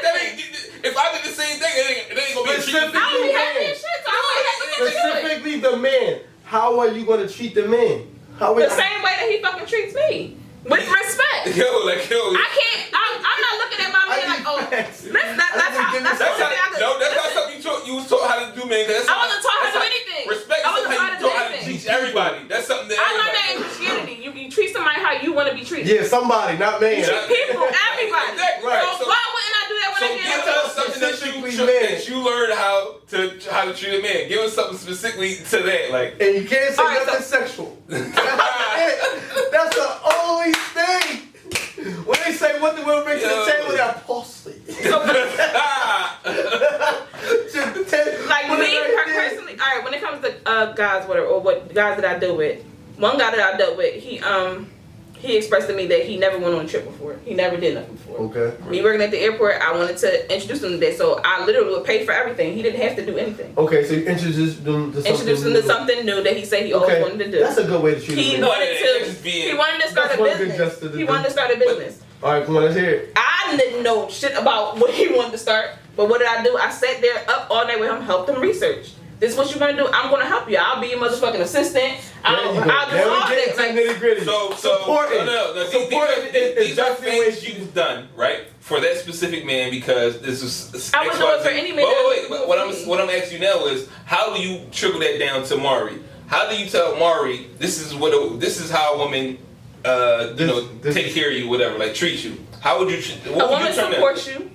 If I did the same thing, it ain't gonna be a treatment. I would be happy as shit, so I would have to specifically the man. How are you gonna treat the man? The same way that he fucking treats me. With respect. Yo. I can't. I'm not looking at my man like, that's not something you was taught how to do, man. I wasn't taught how to do anything. Respect is something you taught how to teach everybody. That's something that I learned that in Christianity. You treat somebody how you want to be treated. Yeah, somebody, not man. You treat people, everybody. Exactly. Right. So why wouldn't I do that when I get give us something that you learned how to treat a man. Give us something specifically to that, like. And you can't say nothing sexual. That's the only thing. When they say what the women bring to the table, they're pussy. So Like me personally, all right. When it comes to guys, whatever, or what guys that I deal with, one guy that I dealt with, he expressed to me that he never went on a trip before. He never did nothing before. Okay. Me working at the airport, I wanted to introduce him to that, so I literally would pay for everything. He didn't have to do anything. Okay, so you introduced them to something new that he said he always wanted to do. That's a good way to treat He him. wanted to start a business. He wanted to start a business. All right, come on, let's hear it. I didn't know shit about what he wanted to start, but what did I do? I sat there up all night with him, helped him research. This is what you're gonna do. I'm gonna help you. I'll be your motherfucking assistant. I'll do all that. Like, nitty-gritty. So these are things you've done, right? For that specific man, because this is I would do it for any man. Wait. What I'm asking you now is, how do you trickle that down to Mari? How do you tell Mari this is how a woman take care of you, whatever, like treat you? How would you? A woman supports you.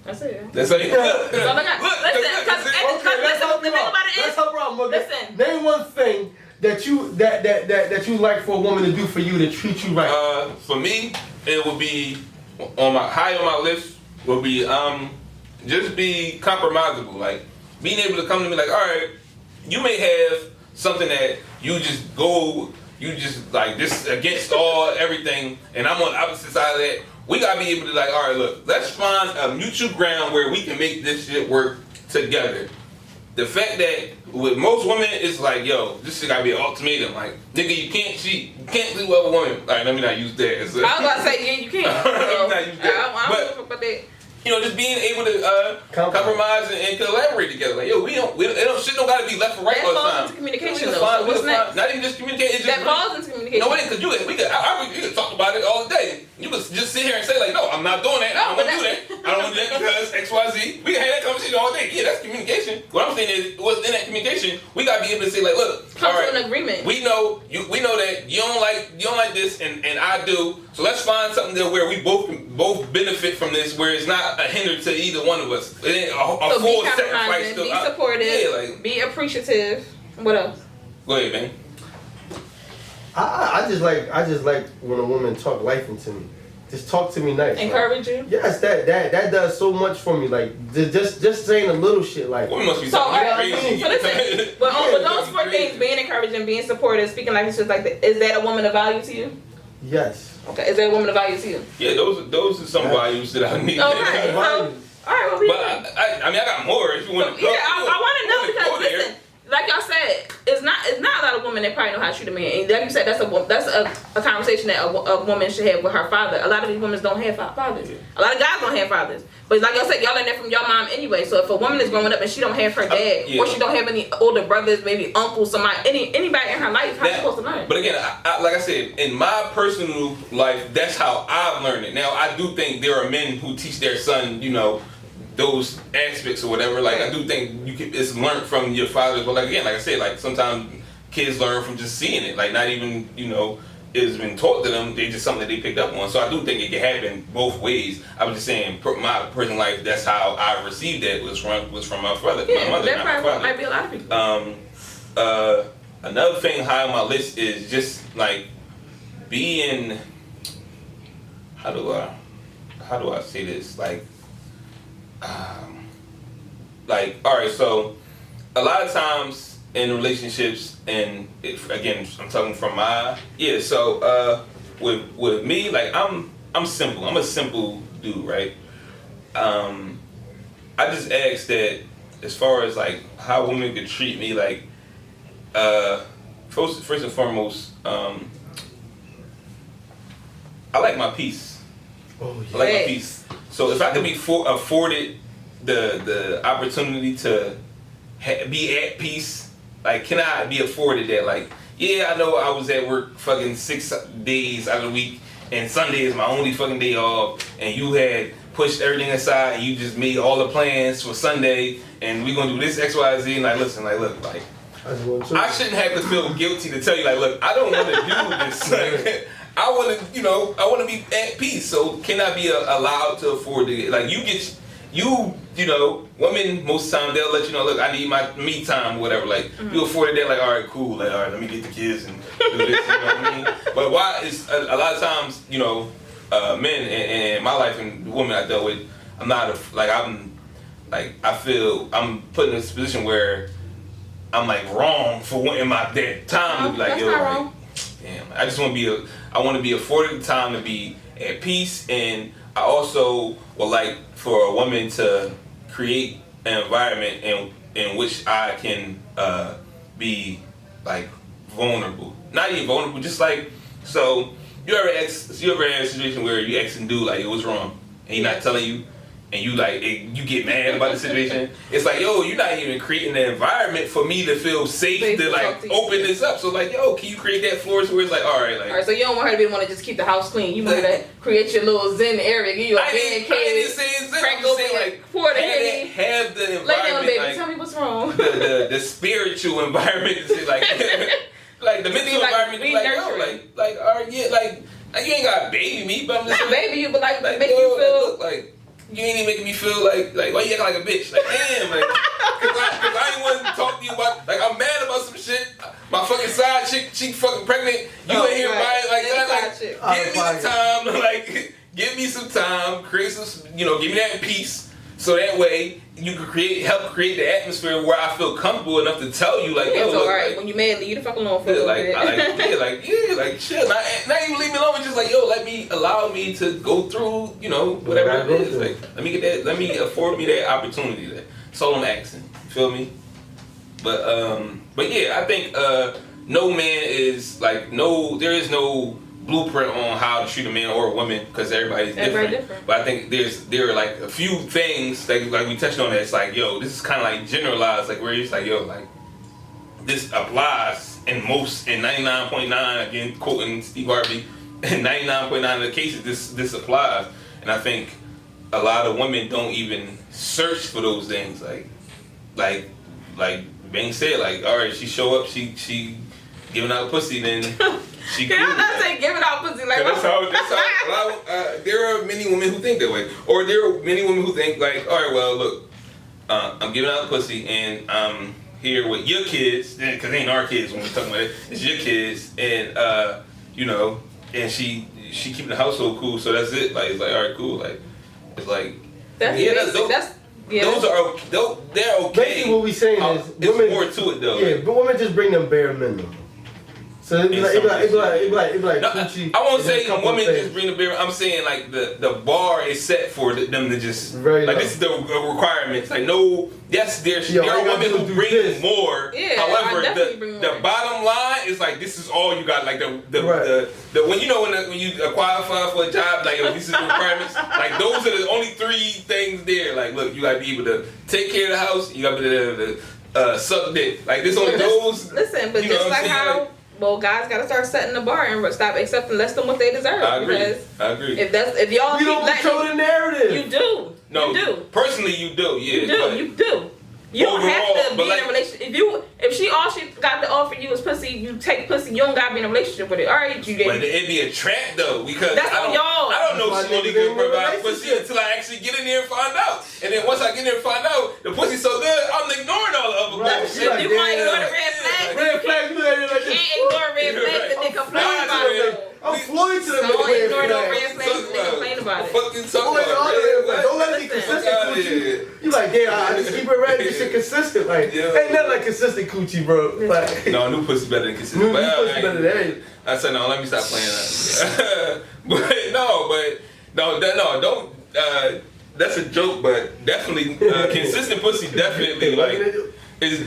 That's it. That's like, Listen, because the thing about it is, let's help her out, Mugga. Listen. Name one thing that you like for a woman to do for you to treat you right. For me, it would be high on my list. Would be just be compromisable. Like being able to come to me like, all right, you may have something that you just like this against everything, and I'm on the opposite side of that. We gotta be able to like, all right, look, let's find a mutual ground where we can make this shit work together. The fact that with most women, it's like, yo, this shit gotta be an ultimatum. Like, nigga, you can't cheat. You can't sleep with a woman. All right, let me not use that. I was about to say, yeah, you can't. Let me not use that. I don't know about that. Just being able to compromise and collaborate together. Like, yo, shit don't gotta be left or right all the time. That falls into communication, though. So what's next? Not even just communication. That falls into communication. No, it ain't, because you can talk about it all day. You can just sit here and say, like, no, I'm not doing that. I don't want to do that. I don't want to do that because X, Y, Z. We can have that conversation all day. Yeah, that's communication. What I'm saying is, within that communication, we gotta be able to say, like, look, come to an agreement. We know that you don't like this, and I do. So let's find something there where we both benefit from this, where it's not a hinder to either one of us. It ain't a full sacrifice. Be supportive. Be appreciative. What else? Go ahead, man. I just like when a woman talk life into me. Just talk to me nice. Encourage you? Yes, that does so much for me. Like just saying a little shit like. Women must be so crazy. So listen, but those four things: being encouraging, being supportive, speaking like it's just like that. Is that a woman of value to you? Yes. Okay, is that a woman of value to you? Yeah, those are some values that I need. Okay, so all right, well, I got more if you want to. Yeah, I want to know because listen, like y'all said, it's not a lot of women that probably know how to treat a man. And like you said, that's a conversation that a woman should have with her father. A lot of these women don't have fathers. A lot of guys don't have fathers. But like y'all said, y'all learn that from your mom anyway. So if a woman is growing up and she don't have her dad, or she don't have any older brothers, maybe uncles, anybody in her life, how she supposed to learn? But again, like I said, in my personal life, that's how I've learned it. Now, I do think there are men who teach their son, those aspects or whatever. Like, I do think it's learned from your fathers. But like again, like I said, like sometimes kids learn from just seeing it. Like not even, it's been taught to them. They just something that they picked up on. So I do think it can happen both ways. I was just saying, my personal life, that's how I received it was from my father. Yeah, my mother, that probably might be a lot of people. Another thing high on my list is just like being. How do I say this? Like, all right. So a lot of times in relationships, and again, I'm talking from so with me, like I'm simple. I'm a simple dude, right? I just ask that as far as like how women could treat me, like first and foremost, I like my peace. Oh yeah. I like my peace. So if I could be afforded the opportunity to be at peace. Like, can I be afforded that? Like, yeah, I know I was at work fucking 6 days out of the week, and Sunday is my only fucking day off, and you had pushed everything aside, and you just made all the plans for Sunday, and we gonna do this X, Y, Z, and like, listen, like, look, like, I shouldn't have to feel guilty to tell you, like, look, I don't want to do this. Like, I want to be at peace. So can I be allowed to afford to get, like, women most times they'll let you know, look, I need my me time, whatever. Like you afforded that, like, all right, cool, like, all right, let me get the kids and do this. You know what I mean? But why is a lot of times, men and my life and the women I dealt with, I'm like I feel I'm put in this position where I'm like wrong for wanting that time to be like, that's yo, not like, wrong. damn, I just want to be I want to be afforded the time to be at peace, and I also would like for a woman to create an environment in which I can be like vulnerable. Not even vulnerable, just like, so you ever had a situation where you ask and dude like, what's wrong? And he not telling you, and you like, you get mad about the situation. It's like, yo, you're not even creating the environment for me to feel safe to like open this up. So like, yo, can you create that floor where it's like, all right, so you don't want her to be the one to just keep the house clean. You want her to create your little zen area, give you a I didn't say zen. I'm just saying like, have the environment. Lay down, baby. Like, tell me what's wrong. the spiritual environment is like, like the mental environment. Like, yo, like, all right, yeah, like you ain't got baby me, but I'm just not baby you, but like make yo, you feel like you ain't even making me feel like why you acting like a bitch? Like damn, like cause I ain't want to talk to you about like I'm mad about some shit. My fucking side chick, she fucking pregnant. You ain't here buying like that. Like give me the time to like give me some time, create some give me that peace. So that way you can help create the atmosphere where I feel comfortable enough to tell you like, yo, so look, alright, like, when you mad, leave you the fuck alone for a little bit. like chill. Not even leave me alone. Just like, yo, allow me to go through, whatever it is. Like, let me afford me that opportunity. That's all I'm asking. You feel me? But yeah, I think no man is like there is no blueprint on how to treat a man or a woman because everybody's different. But I think there are like a few things like we touched on that. It's like, yo, this is kind of like generalized, like where it's like, yo, like this applies in 99.9, again quoting Steve Harvey, in 99.9 of the cases this applies. And I think a lot of women don't even search for those things. Like Bang said, like, all right, she show up, she giving out pussy, then she cool. I'm not saying giving out pussy like that's how there are many women who think that way, or there are many women who think like, all right, well, look, I'm giving out pussy and I'm here with your kids, because it ain't our kids when we're talking about it. It's your kids, and and she keeping the household cool, so that's it. Like it's like, all right, cool. Like it's like those are they're okay. Basically, what we saying is it's women, more to it though. Yeah, but women just bring them bare minimum. So it'd be like I won't say women just bring the beer. I'm saying like the bar is set for them to just this is the requirements. Like yes, there are women who bring more. Yeah, however, the bottom line is like this is all you got. Like the when you qualify for a job, like this is the requirements. Like those are the only three things there. Like look, you gotta be able to take care of the house. You gotta be able to suck dick. Like this only those. Listen, but just like how. Well, guys gotta start setting the bar and stop accepting less than what they deserve. I agree. If y'all we don't control the narrative. You do. No, you do. Personally, you do. Yeah, you do. You don't have to be in a relationship. If she got to offer you is pussy, you take pussy. You don't gotta be in a relationship with it. All right, you get. But it'd be a trap though, because that's I don't know if she only gonna provide pussy until I actually get in there and find out. And then once I get in there and find out, the pussy's so good, I'm ignoring all the other bullshit. You want to ignore the red flags? Red flags, you can't ignore red flags and then complain about it. I'm Floyd to the don't ignore no red flags and then complain about it. Fucking talk about it. Don't let it be consistent, coochie. You like, yeah, I just keep it ready. This shit consistent. Like, ain't nothing like consistent coochie, bro. Like, no, new pussy better than consistent. New pussy better than that. I said no. Let me stop playing that. Don't. That's a joke, but definitely consistent pussy. Definitely like is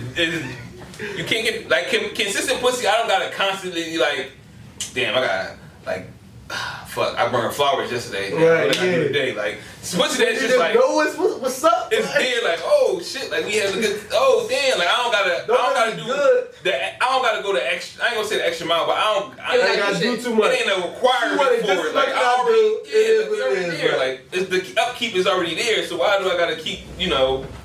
you can't get like consistent pussy. I don't gotta constantly like. Damn, I got like. Fuck! I burned flowers yesterday. Right, what I do today, like pussy that's just like. Know what's up? It's dead, like oh shit, like we have a good. Oh damn, like I don't gotta do the. I don't gotta go the extra. I ain't gonna say the extra mile, but I ain't gotta do too much. It ain't a requirement for it. Like I already, it's already there. Like the upkeep is already there. So why do I gotta keep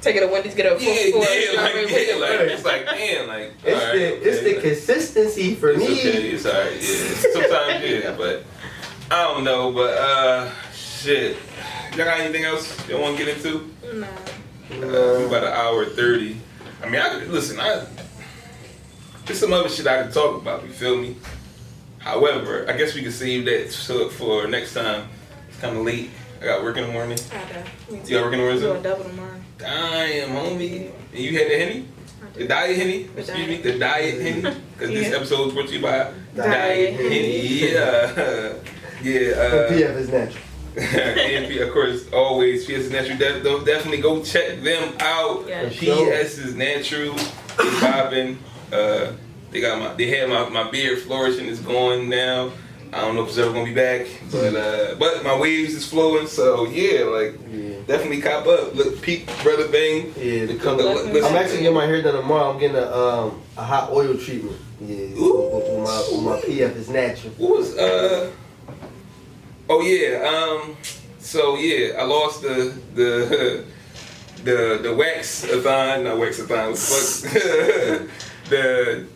take it to Wendy's, get a full it's like damn, like it's the consistency for me. It's alright, yeah. Sometimes yeah, but. I don't know, but shit. Y'all got anything else y'all want to get into? No. We about an hour 30. I mean, there's some other shit I can talk about. You feel me? However, I guess we can save that for next time. It's kind of late. I got work in the morning. Okay. Me too. You got work in the morning? Doing double tomorrow. Damn, homie. And you had the Henny? The Diet Henny? Excuse me, the Diet Henny? Because this episode is brought to you by Diet Henny. Yeah. Yeah. PF is natural. And of course, always PS is natural. Definitely go check them out. Yeah. PS is natural. They popping. They had my beard flourishing. Is going now. I don't know if it's ever gonna be back, but my waves is flowing. So yeah, definitely cop up. Look, peak brother bang. Yeah, I'm I'm actually getting my hair done tomorrow. I'm getting a hot oil treatment. Yeah, with my PF is natural. What was Oh yeah. So yeah, I lost the wax-a-thon, not wax-a-thon.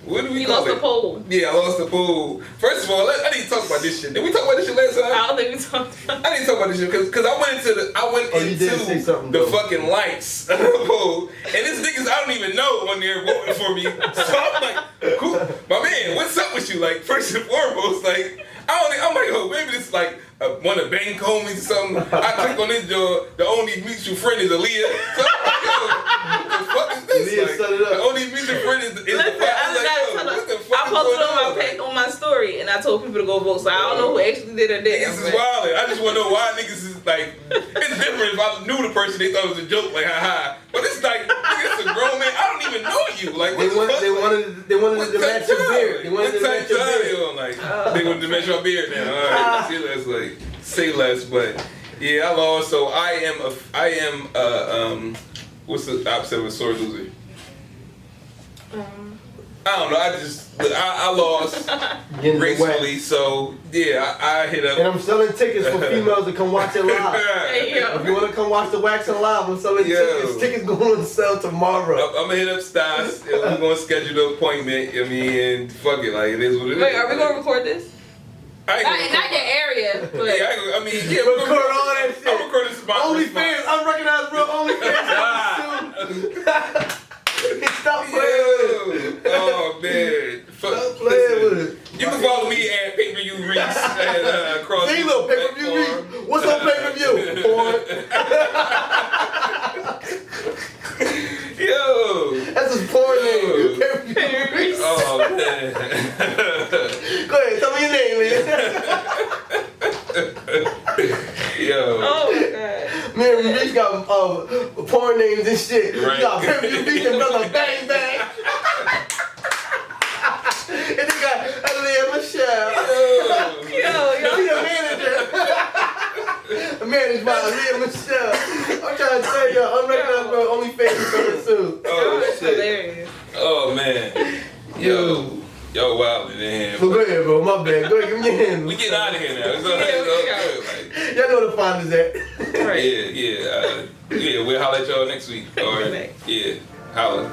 What do we You call lost it? the pole. Yeah, I lost the pole. First of all, I need to talk about this shit. Did we talk about this shit last time? I don't think we talked about I need to talk about this shit because I went into the fucking lights of the pole, and this niggas I don't even know on there voting for me. So I'm like, cool, my man, what's up with you? Like, first and foremost, like, I'm like, oh, maybe this is like one of Bang homies or something. I click on this joint, the only mutual friend is Aliyah. So I'm like, yo, what the fuck is this? Aliyah Like, set it up. the only mutual friend is Listen, what the fuck I is posted going on my page, on my story, and I told people to go vote. So I don't know who actually did or didn't. Niggas is wild. I just want to know why niggas is like. It's different if I knew the person, they thought it was a joke, like haha. But it's like, nigga, it's a grown man. I don't even know you. Like, what They wanted to match your beard. They wanted to match your beard. Like, they wanted to match your beard now. All right, say less, say less. But yeah, I lost. So I am what's the opposite of a sore loser? I don't know. I lost gracefully. So yeah, I hit up. And I'm selling tickets for females to come watch it live. Hey, yo. If you want to come watch the waxing live, I'm selling tickets. Tickets going on sale tomorrow. I'm gonna hit up Stas. We're gonna schedule the appointment. I mean, and fuck it, like it is what it is. Wait, are we gonna record this? Not Not your area, but Yeah, I mean, yeah, Record all that shit. I'm recording this spot. OnlyFans, Unrecognized Real OnlyFans. Stop playing with it. Oh man. Stop playing with it. You can follow me at pay-per-view Reese and across See, little pay-per-view Reese. What's on pay-per-view? Porn. Yo. That's his porn name. Pay-per-view Reese. Oh man. Go ahead, tell me your name, man. Yo. oh my god. Me and Reese got porn names and shit. Right. We got pay-per-view Reese and Brother Bang Bang. And they got Aliyah Michelle. Yo. She the manager. Managed by Aliyah Michelle. I'm trying to tell you, Unrecognized Real OnlyFans coming soon. Oh That's shit. hilarious. Oh man. Yo, wild in here. So go ahead, bro. My bad. Go ahead, give me your hand. We getting out of here now. It's all good. Like, Y'all know where to find us at. Right. yeah. We'll holler at y'all next week. All right. Yeah, holla.